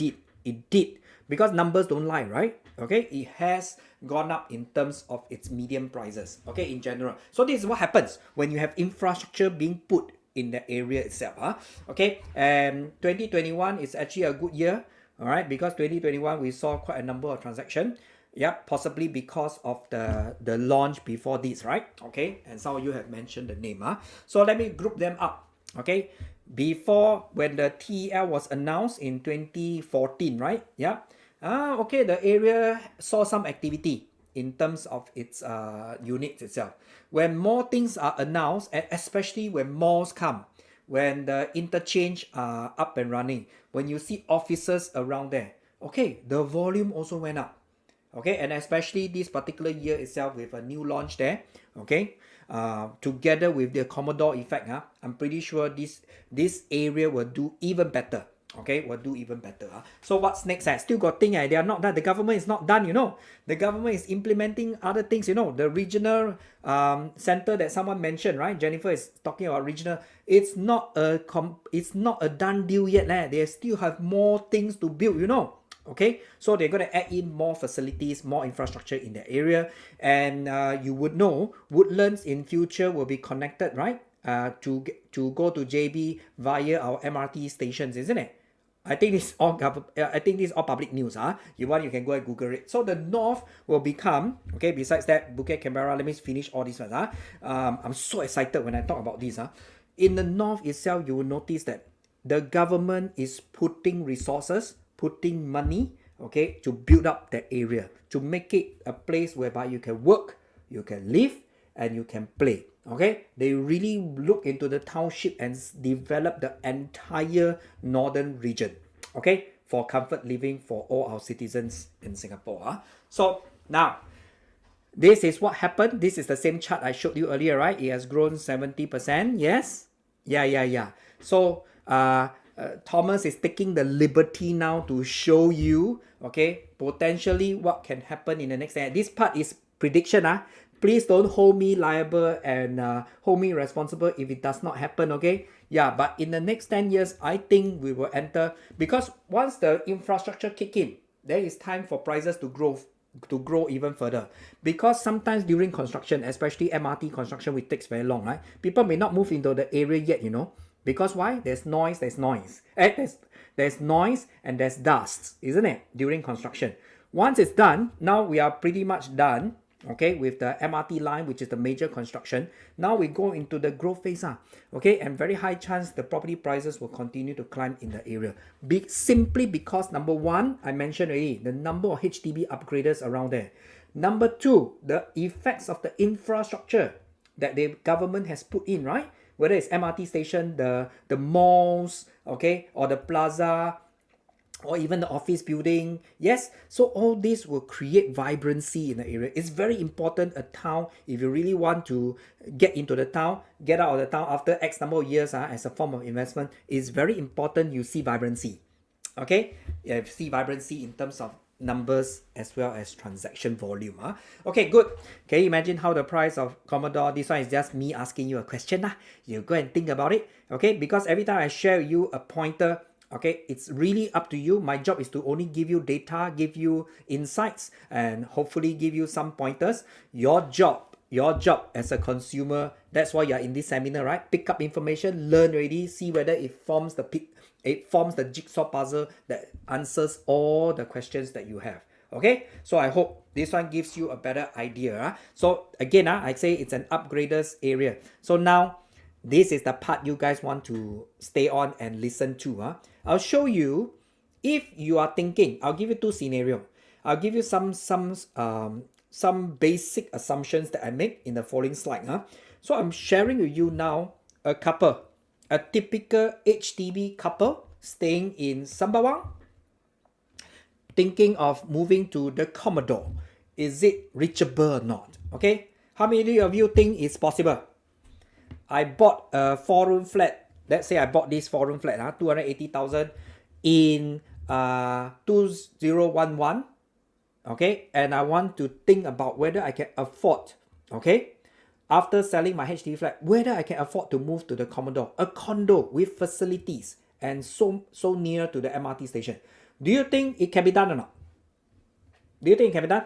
did, because numbers don't lie, right? Okay, it has gone up in terms of its median prices. Okay, in general. So this is what happens when you have infrastructure being put in the area itself. Okay, and 2021 is actually a good year. All right, because 2021 we saw quite a number of transactions. Yeah, possibly because of the launch before this, right? Okay, and some of you have mentioned the name. So let me group them up. Okay, before, when the TEL was announced in 2014, right? Yeah. Okay, the area saw some activity in terms of its units itself. When more things are announced, and especially when malls come, when the interchange are up and running, when you see offices around there, okay, the volume also went up. Okay, and especially this particular year itself with a new launch there, okay, together with the Commodore effect, I'm pretty sure this area will do even better. Okay, will do even better. So what's next? I still got things. They are not done. The government is not done. The government is implementing other things. The regional center that someone mentioned, right? Jennifer is talking about regional. It's not a done deal yet. They still have more things to build. Okay, so they're going to add in more facilities, more infrastructure in the area, and you would know Woodlands in future will be connected, right? To go to JB via our MRT stations, isn't it? I think this is all public news. You can go and Google it. So the north will become, okay, besides that, Bukit Canberra, let me finish all this first. I'm so excited when I talk about this. In the north itself, you will notice that the government is putting resources, putting money, okay, to build up that area, to make it a place whereby you can work, you can live, and you can play. Okay, they really look into the township and develop the entire northern region, okay, for comfort living for all our citizens in Singapore. So now, this is what happened. This is the same chart I showed you earlier, right? It has grown 70%. Yes? Yeah. So Thomas is taking the liberty now to show you, okay, potentially what can happen in the next day. This part is prediction. please don't hold me liable and hold me responsible if it does not happen, okay? Yeah, but in the next 10 years, I think we will enter, because once the infrastructure kick in, there is time for prices to grow even further. Because sometimes during construction, especially MRT construction, which takes very long, right? People may not move into the area yet, you know. Because why? There's noise. There's noise and there's dust, isn't it? During construction. Once it's done, now we are pretty much done, okay, with the MRT line, which is the major construction. Now we go into the growth phase, okay, and very high chance the property prices will continue to climb in the area. Simply because, number one, I mentioned already, the number of HDB upgraders around there. Number two, the effects of the infrastructure that the government has put in, right? Whether it's MRT station, the malls, okay, or the plaza, or even the office building. Yes, so all this will create vibrancy in the area. It's very important, a town, if you really want to get into the town, get out of the town after X number of years as a form of investment, it's very important you see vibrancy. Okay, you see vibrancy in terms of numbers as well as transaction volume. Okay, good. Can you imagine how the price of Commodore, this one is just me asking you a question. You go and think about it. Okay, because every time I share with you a pointer, okay, it's really up to you. My job is to only give you data, give you insights, and hopefully give you some pointers. Your job as a consumer, that's why you're in this seminar, right? Pick up information, learn already, see whether it forms the jigsaw puzzle that answers all the questions that you have. Okay, so I hope this one gives you a better idea. So again, I say it's an upgraders area. So now this is the part you guys want to stay on and listen to. I'll show you, if you are thinking, I'll give you two scenarios. I'll give you some basic assumptions that I make in the following slide. So I'm sharing with you now a typical HDB couple staying in Sembawang, thinking of moving to the Commodore. Is it reachable or not? Okay, how many of you think it's possible? I bought a 4-room flat. Let's say I bought this 4-room flat, 280,000 in 2011. Okay, and I want to think about whether I can afford, okay, after selling my HDB flat, whether I can afford to move to the Commodore, a condo with facilities and so near to the MRT station. Do you think it can be done or not? Do you think it can be done?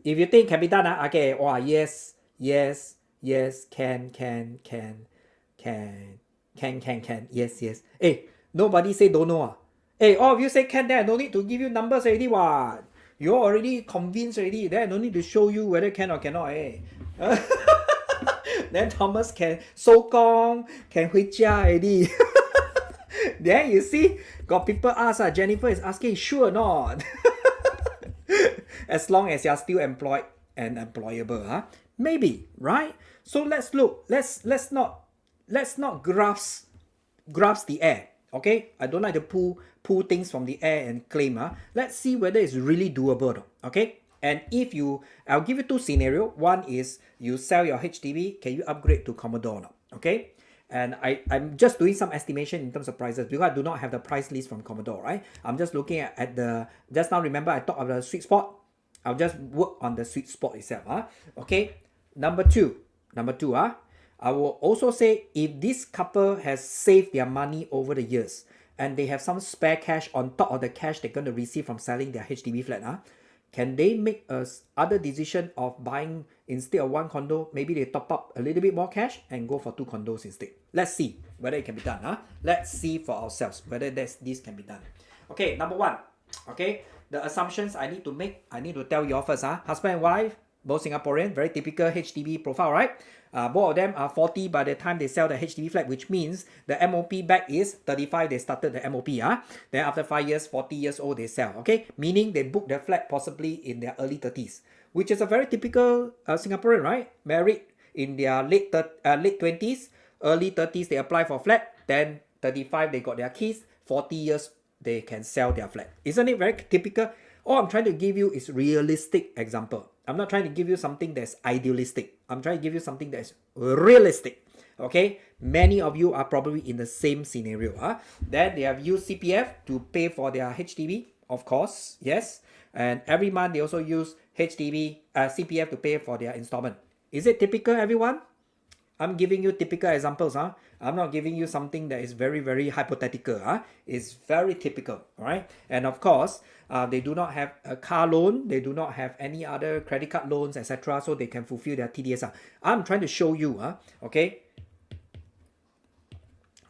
If you think it can be done, okay, oh, yes, can, yes. Hey, nobody say don't know. Hey, all of you say can, then I don't need to give you numbers already, what? You're already convinced already, then I don't need to show you whether can or cannot, Then Thomas can Sokong, can 回家 already. Then you see, got people ask, Jennifer is asking, sure or not? As long as you're still employed and employable, maybe, right? So let's look. Let's not grasp the air. Okay, I don't like to pull things from the air and claim. Let's see whether it's really doable. Okay, and I'll give you two scenarios. One is you sell your HDB, can you upgrade to Commodore? Okay, and I'm just doing some estimation in terms of prices because I do not have the price list from Commodore, right? I'm just looking at the, just now remember I talked about the sweet spot. I'll just work on the sweet spot itself. Okay, number two, I will also say, if this couple has saved their money over the years and they have some spare cash on top of the cash they're going to receive from selling their HDB flat, can they make a other decision of buying, instead of one condo, maybe they top up a little bit more cash and go for 2 condos instead? Let's see whether it can be done. Let's see for ourselves whether this can be done. Okay, number one. Okay, the assumptions I need to make, I need to tell you all first. Husband and wife, both Singaporean, very typical HDB profile, right? Both of them are 40 by the time they sell the HDB flat, which means the MOP back is 35, they started the MOP. Then after 5 years, 40 years old, they sell. Okay, meaning they book their flat possibly in their early 30s, which is a very typical Singaporean, right? Married in their late 20s, early 30s, they apply for flat. Then 35, they got their keys. 40 years, they can sell their flat. Isn't it very typical? All I'm trying to give you is realistic example. I'm not trying to give you something that's idealistic. I'm trying to give you something that's realistic. Okay? Many of you are probably in the same scenario. Then they have used CPF to pay for their HDB, of course. Yes. And every month they also use CPF to pay for their installment. Is it typical, everyone? I'm giving you typical examples. I'm not giving you something that is very, very hypothetical. It's very typical. All right. And of course, they do not have a car loan. They do not have any other credit card loans, etc. So they can fulfill their TDS. I'm trying to show you. Okay.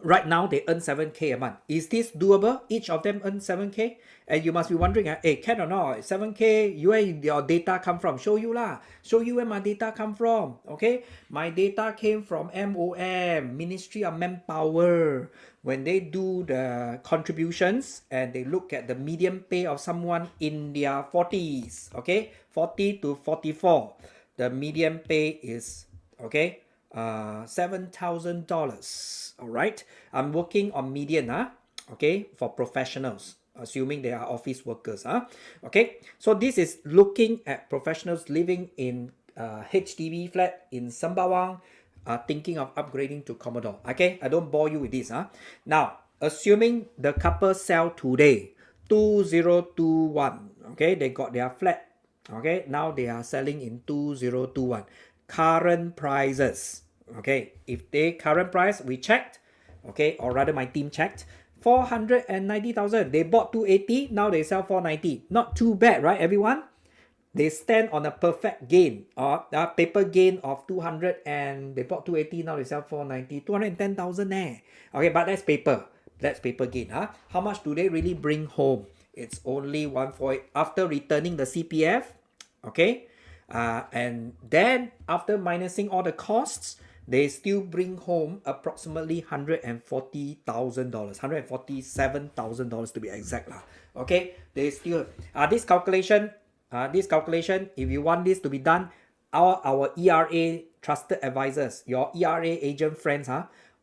Right now, they earn 7K a month. Is this doable? Each of them earn 7K? And you must be wondering, hey, can or not? 7K, where your data come from? Show you lah. Show you where my data come from. Okay? My data came from MOM, Ministry of Manpower. When they do the contributions and they look at the median pay of someone in their 40s, okay? 40 to 44. The median pay is, okay? $7,000. All right, I'm working on median, okay, for professionals, assuming they are office workers, okay. So this is looking at professionals living in HDB flat in Sembawang, thinking of upgrading to Commodore. Okay, I don't bore you with this, Now, assuming the couple sell today, 2021, okay, they got their flat, okay, now they are selling in 2021. Current prices. Okay, if they current price, we checked, okay, or rather my team checked, 490,000. They bought 280, now they sell 490. Not too bad, right, everyone? They stand on a perfect gain, or paper gain of 200, and they bought 280, now they sell 490, 210,000 eh. Okay, but that's paper. That's paper gain. How much do they really bring home? It's only 148 after returning the CPF, okay? And then after minusing all the costs, they still bring home approximately $140,000, $147,000 to be exact lah. Okay, they still this calculation, if you want this to be done, our ERA trusted advisors, your ERA agent friends,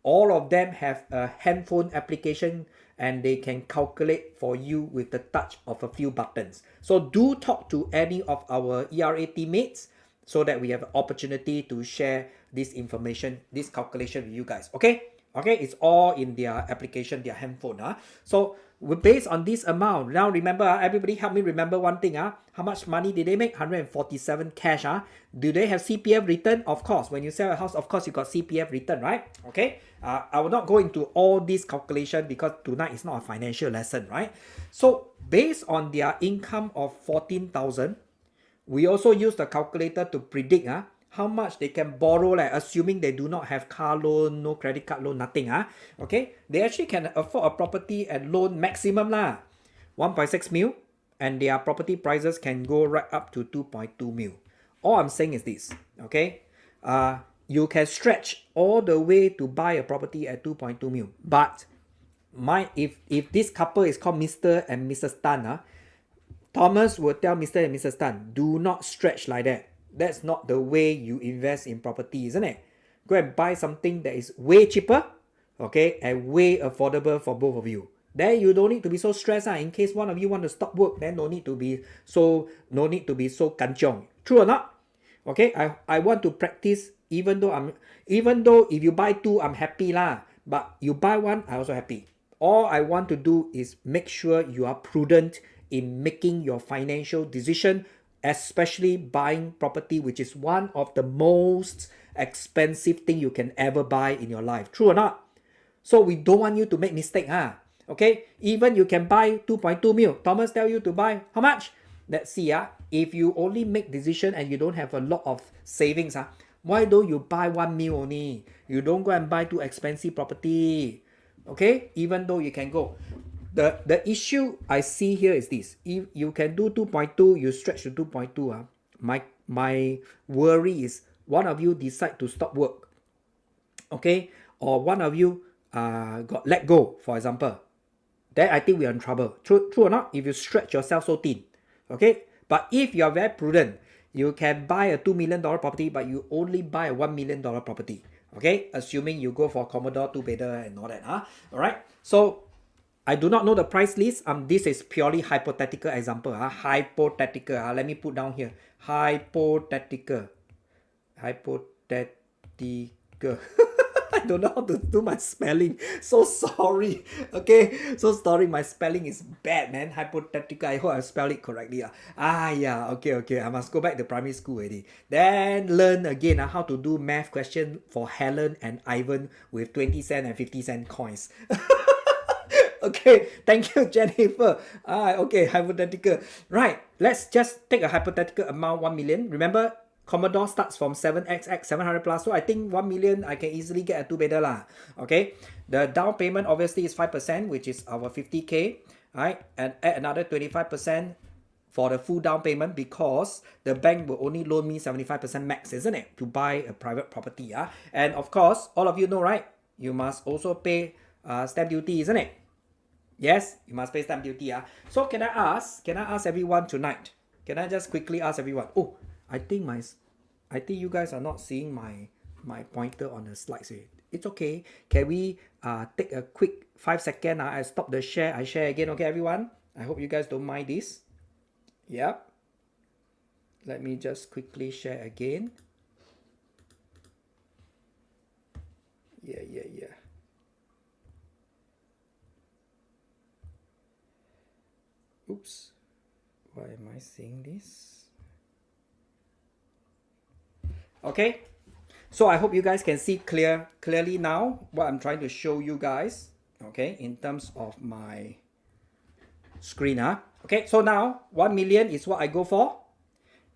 all of them have a handphone application and they can calculate for you with the touch of a few buttons. So do talk to any of our ERA teammates so that we have an opportunity to share this information, this calculation with you guys. Okay? Okay, it's all in their application, their handphone. So based on this amount, now remember, everybody help me remember one thing. How much money did they make? 147 cash. Do they have CPF return? Of course. When you sell a house, of course, you got CPF return, right? Okay. I will not go into all this calculation because tonight is not a financial lesson, right? So based on their income of 14,000, we also use the calculator to predict how much they can borrow, assuming they do not have car loan, no credit card loan, nothing. Okay, they actually can afford a property at loan maximum 1.6 mil, and their property prices can go right up to 2.2 mil. All I'm saying is this, okay? You can stretch all the way to buy a property at 2.2 mil. But if this couple is called Mr. and Mrs. Tan, Thomas will tell Mr. and Mrs. Tan, do not stretch like that. That's not the way you invest in property, isn't it? Go and buy something that is way cheaper, okay, and way affordable for both of you. Then you don't need to be so stressed. In case one of you want to stop work, then no need to be so kanchiong. True or not? Okay, I want to practice even though if you buy two, I'm happy lah. But you buy one, I also happy. All I want to do is make sure you are prudent in making your financial decision, especially buying property, which is one of the most expensive thing you can ever buy in your life. True or not? So we don't want you to make mistake. Okay, even you can buy 2.2 mil. Thomas tell you to buy how much? Let's see. If you only make decision and you don't have a lot of savings, why don't you buy 1 mil only? You don't go and buy too expensive property. Okay, even though you can go. The issue I see here is this. If you can do 2.2, you stretch to 2.2. My worry is one of you decide to stop work. Okay? Or one of you got let go, for example. Then I think we are in trouble. True or not? If you stretch yourself so thin. Okay? But if you are very prudent, you can buy a $2 million property, but you only buy a $1 million property. Okay? Assuming you go for Commodore, two-bedder and all that. Alright? So I do not know the price list. This is purely hypothetical example. Hypothetical. Let me put down here. Hypothetical. I don't know how to do my spelling. So sorry. Okay, so sorry. My spelling is bad, man. Hypothetical. I hope I spell it correctly. Yeah. Okay. I must go back to primary school already. Then learn again how to do math question for Helen and Ivan with 20 cent and 50 cent coins. Okay, thank you, Jennifer. Okay, hypothetical. Right, let's just take a hypothetical amount, 1 million. Remember, Commodore starts from 7XX, 700 plus. So I think 1 million, I can easily get a 2-bedder lah. Okay, the down payment obviously is 5%, which is our 50K. Right, and add another 25% for the full down payment because the bank will only loan me 75% max, isn't it? To buy a private property. And of course, all of you know, right? You must also pay stamp duty, isn't it? Yes, you must pay stamp duty. So can I ask everyone tonight? Can I just quickly ask everyone? Oh, I think you guys are not seeing my pointer on the slides. It's okay. Can we take a quick 5 second? I stop the share. I share again, okay, everyone? I hope you guys don't mind this. Yep. Let me just quickly share again. Yeah. Oops, why am I seeing this? Okay, so I hope you guys can see clearly now what I'm trying to show you guys. Okay, in terms of my screen. Okay, so now 1 million is what I go for.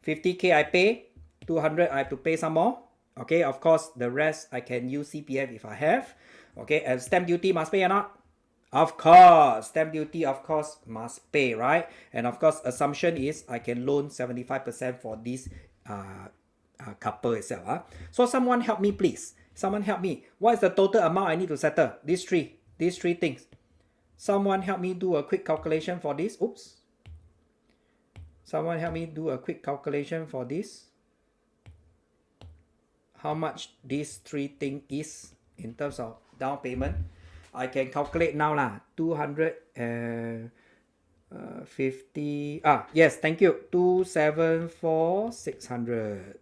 50K I pay, 200 I have to pay some more. Okay, of course the rest I can use CPF if I have. Okay, and stamp duty must pay or not? Of course, stamp duty of course must pay, right? And of course, assumption is I can loan 75% for this couple itself. So someone help me, please. Someone help me. What is the total amount I need to settle? These three things. Someone help me do a quick calculation for this. Oops. Someone help me do a quick calculation for this. How much these three things is in terms of down payment? I can calculate now lah. 250. Yes, thank you. 274,600.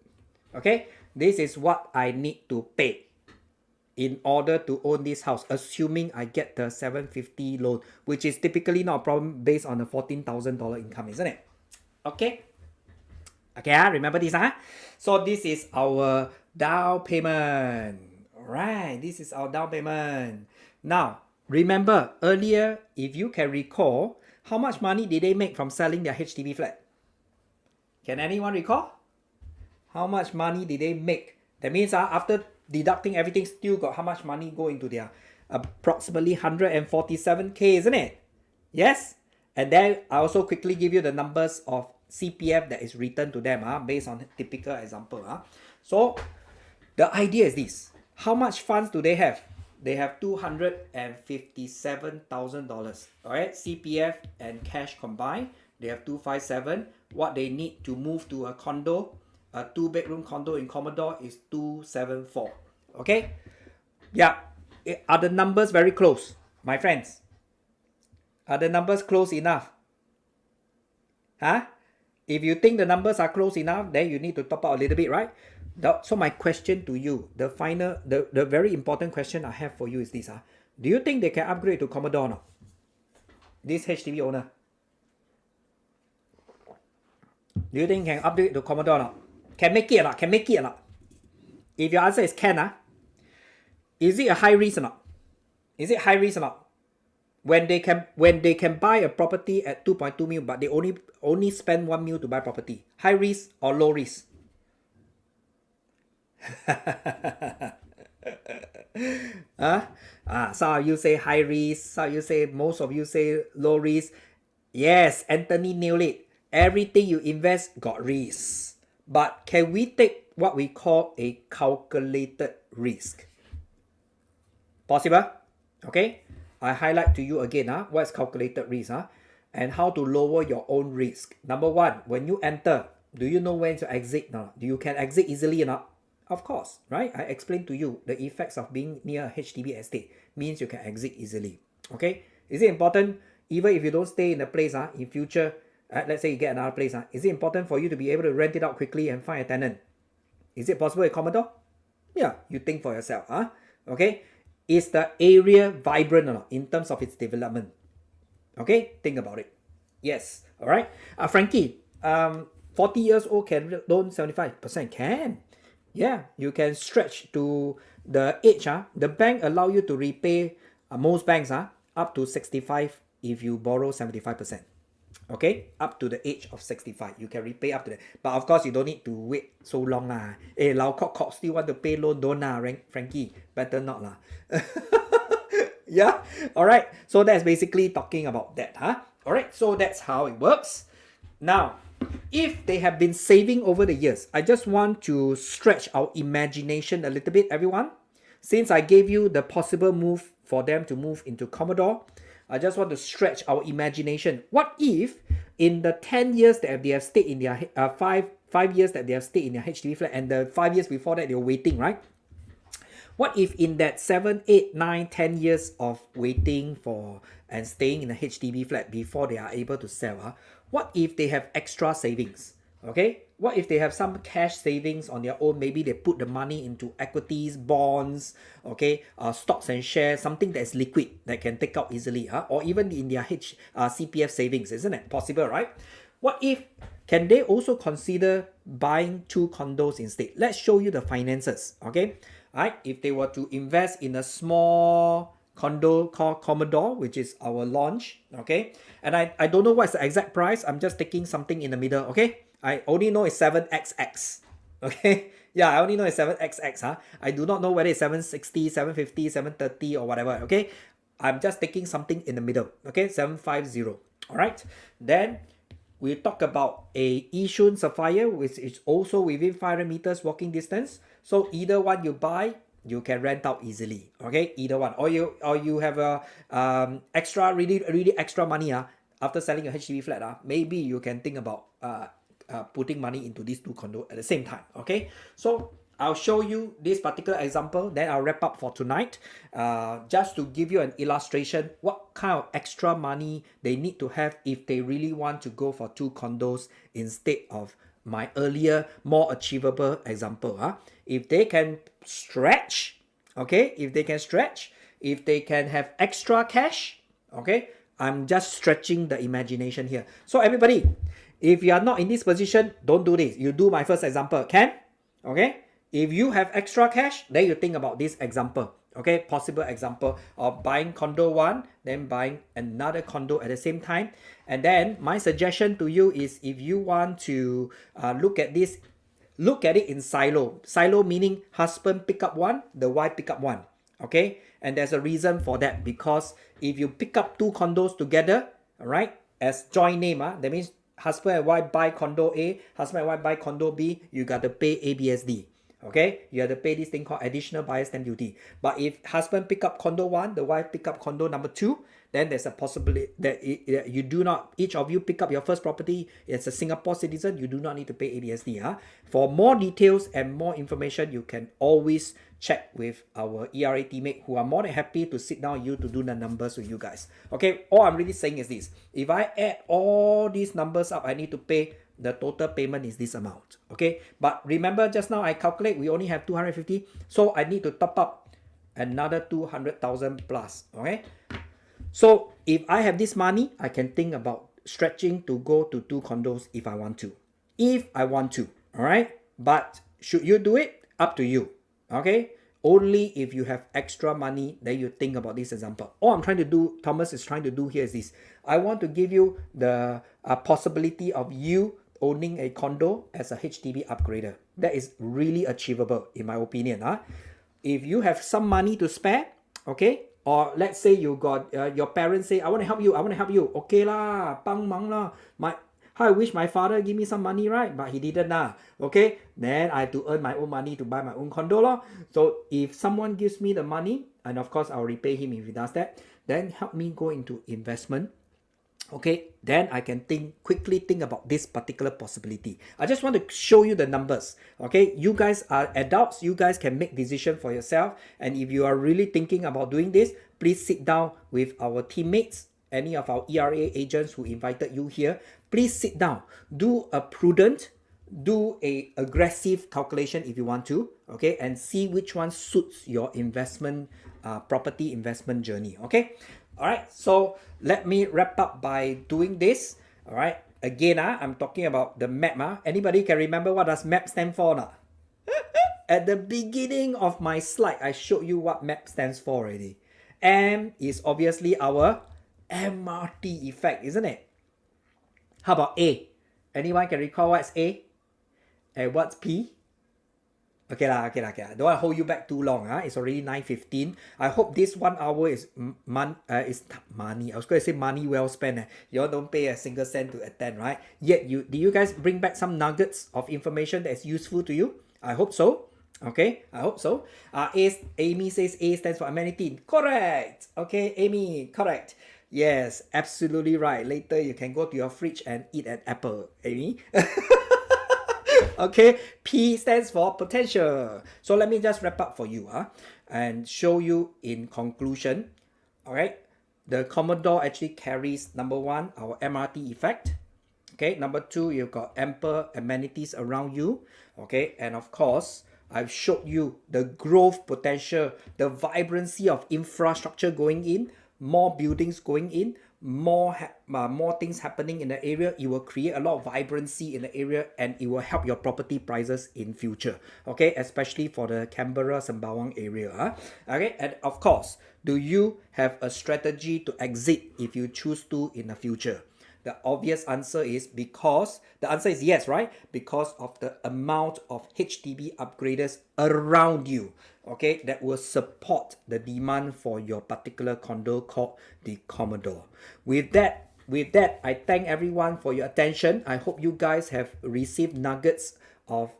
Okay, this is what I need to pay in order to own this house, assuming I get the 750 loan, which is typically not a problem based on a $14,000 income, isn't it? Okay. Remember this. So this is our down payment. Alright, this is our down payment. Now, remember earlier, if you can recall, how much money did they make from selling their HDB flat? Can anyone recall? How much money did they make? That means after deducting everything, still got how much money go into their approximately 147K, isn't it? Yes? And then I also quickly give you the numbers of CPF that is returned to them based on a typical example. So the idea is this. How much funds do they have? They have $257,000. Alright, CPF and cash combined. They have 257. What they need to move to a condo, a 2-bedroom condo in Commodore is 274. Okay? Yeah. Are the numbers very close, my friends? Are the numbers close enough? If you think the numbers are close enough, then you need to top up a little bit, right? So my question to you, the very important question I have for you is this. Do you think they can upgrade to Commodore or not? This HDB owner. Do you think can upgrade to Commodore or not? Can make it or not? Can make it or not? If your answer is can, is it a high risk or not? Is it high risk or not? When they can buy a property at 2.2 mil, but they only spend 1 mil to buy property. High risk or low risk? Some of you say high risk, some of you say, most of you say low risk. Yes, Anthony nailed it. Everything you invest got risk. But can we take what we call a calculated risk? Possible? Okay. I highlight to you again what's calculated risk and how to lower your own risk. Number one, when you enter, do you know when to exit now? Do you can exit easily or not? Of course, right? I explained to you the effects of being near a HDB estate means you can exit easily. Okay? Is it important, even if you don't stay in the place in future, let's say you get another place, is it important for you to be able to rent it out quickly and find a tenant? Is it possible at Commodore? Yeah, you think for yourself. Okay, is the area vibrant or not in terms of its development? Okay, think about it. Yes, all right. Frankie, 40 years old can loan 75%? Can. Yeah, you can stretch to the age. The bank allow you to repay, most banks up to 65 if you borrow 75%. Okay, up to the age of 65 you can repay up to that, but of course you don't need to wait so long lah. Lau kok still want to pay loan, don't lah, Frankie, better not lah. Yeah, all right, so that's basically talking about that. All right, so that's how it works. Now, if they have been saving over the years, I just want to stretch our imagination a little bit, everyone. Since I gave you the possible move for them to move into Commodore, I just want to stretch our imagination. What if in the 10 years that they have stayed in their five years that they have stayed in their HDB flat, and the 5 years before that they were waiting, right? What if in that 7, 8, 9, 10 years of waiting for and staying in a HDB flat before they are able to sell, what if they have extra savings? Okay, what if they have some cash savings on their own? Maybe they put the money into equities, bonds, okay, stocks and shares, something that is liquid that can take out easily, or even in their CPF savings. Isn't it possible, right? What if can they also consider buying 2 condos instead? Let's show you the finances. Okay, all right, if they were to invest in a small condo called Commodore, which is our launch, okay, and I don't know what's the exact price. I'm just taking something in the middle. Okay, I only know it's 7XX. Okay, yeah, I only know it's 7XX. I do not know whether it's 760, 750, 730 or whatever. Okay, I'm just taking something in the middle. Okay, 750. All right, then we talk about a Yishun Sapphire, which is also within 500 meters walking distance. So either one you buy, you can rent out easily. Okay, either one, or you have a really extra money after selling a HDB flat, maybe you can think about putting money into these 2 condos at the same time. Okay, so I'll show you this particular example, then I'll wrap up for tonight, just to give you an illustration what kind of extra money they need to have if they really want to go for 2 condos instead of my earlier more achievable example. If they can stretch, okay, if they can have extra cash, okay, I'm just stretching the imagination here. So everybody, if you are not in this position, don't do this. You do my first example, can? Okay, if you have extra cash, then you think about this example. Okay, possible example of buying condo 1, then buying another condo at the same time. And then my suggestion to you is, if you want to look at this, look at it in silo. Silo meaning husband pick up 1, the wife pick up 1. Okay, and there's a reason for that, because if you pick up 2 condos together, all right, as joint name, that means husband and wife buy condo A, husband and wife buy condo B, you got to pay ABSD. Okay, you have to pay this thing called additional buyer's stamp duty. But if husband pick up condo 1, the wife pick up condo number 2, then there's a possibility that you do not, each of you pick up your first property as a Singapore citizen, you do not need to pay ABSD. For more details and more information, you can always check with our ERA teammate, who are more than happy to sit down with you to do the numbers with you guys. Okay, all I'm really saying is this: if I add all these numbers up, I need to pay, the total payment is this amount. Okay, but remember just now I calculate we only have 250, so I need to top up another 200,000 plus. Okay, so if I have this money, I can think about stretching to go to 2 condos if I want to. All right, but should you do it? Up to you. Okay, only if you have extra money, then you think about this example. All I'm trying to do, Thomas is trying to do here is this: I want to give you the possibility of you owning a condo as a HDB upgrader. That is really achievable in my opinion. If you have some money to spare, okay, or let's say you got your parents say, I want to help you, okay lah, 帮忙啦. How I wish my father give me some money, right? But he didn't okay, then I have to earn my own money to buy my own condo lah. So if someone gives me the money, and of course I'll repay him if he does that, then help me go into investment. Okay, then I can quickly think about this particular possibility. I just want to show you the numbers. Okay, you guys are adults, you guys can make decision for yourself. And if you are really thinking about doing this, please sit down with our teammates, any of our ERA agents who invited you here. Please sit down, do a prudent, do a aggressive calculation if you want to, okay, and see which one suits your investment, property investment journey, okay. All right, so let me wrap up by doing this. All right, again, I'm talking about the M.A.P. Anybody can remember what does M.A.P stand for now? At the beginning of my slide, I showed you what M.A.P stands for already. M is obviously our MRT effect, isn't it? How about A? Anyone can recall what's A? And what's P? Okay lah. Don't want to hold you back too long. It's already 9:15. I hope this 1 hour is money. I was going to say money well spent. You all don't pay a single cent to attend, right? Yet do you guys bring back some nuggets of information that's useful to you? I hope so. Okay, I hope so. Amy says A stands for amenity. Correct. Okay, Amy, correct. Yes, absolutely right. Later you can go to your fridge and eat an apple, Amy. Okay, P stands for potential. So let me just wrap up for you and show you in conclusion. All right, the Commodore actually carries, number one, our MRT effect. Okay, number two, you've got ample amenities around you. Okay, and of course, I've showed you the growth potential, the vibrancy of infrastructure going in, more buildings going in, more things happening in the area. It will create a lot of vibrancy in the area, and it will help your property prices in future. Okay, especially for the Canberra Sembawang area. Okay, and of course, do you have a strategy to exit if you choose to in the future? The obvious answer is because, the answer is yes, right? Because of the amount of HDB upgraders around you, okay, that will support the demand for your particular condo called the Commodore. With that, I thank everyone for your attention. I hope you guys have received nuggets of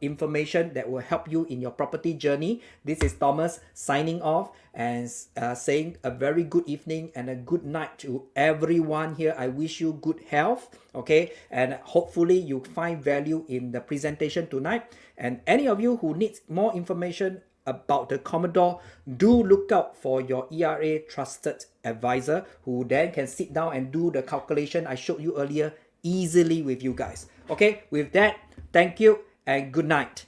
information that will help you in your property journey. This is Thomas signing off and saying a very good evening and a good night to everyone here. I wish you good health, okay, and hopefully you find value in the presentation tonight. And any of you who needs more information about the Commodore, do look out for your ERA trusted advisor who then can sit down and do the calculation I showed you earlier easily with you guys. Okay, with that, thank you and good night.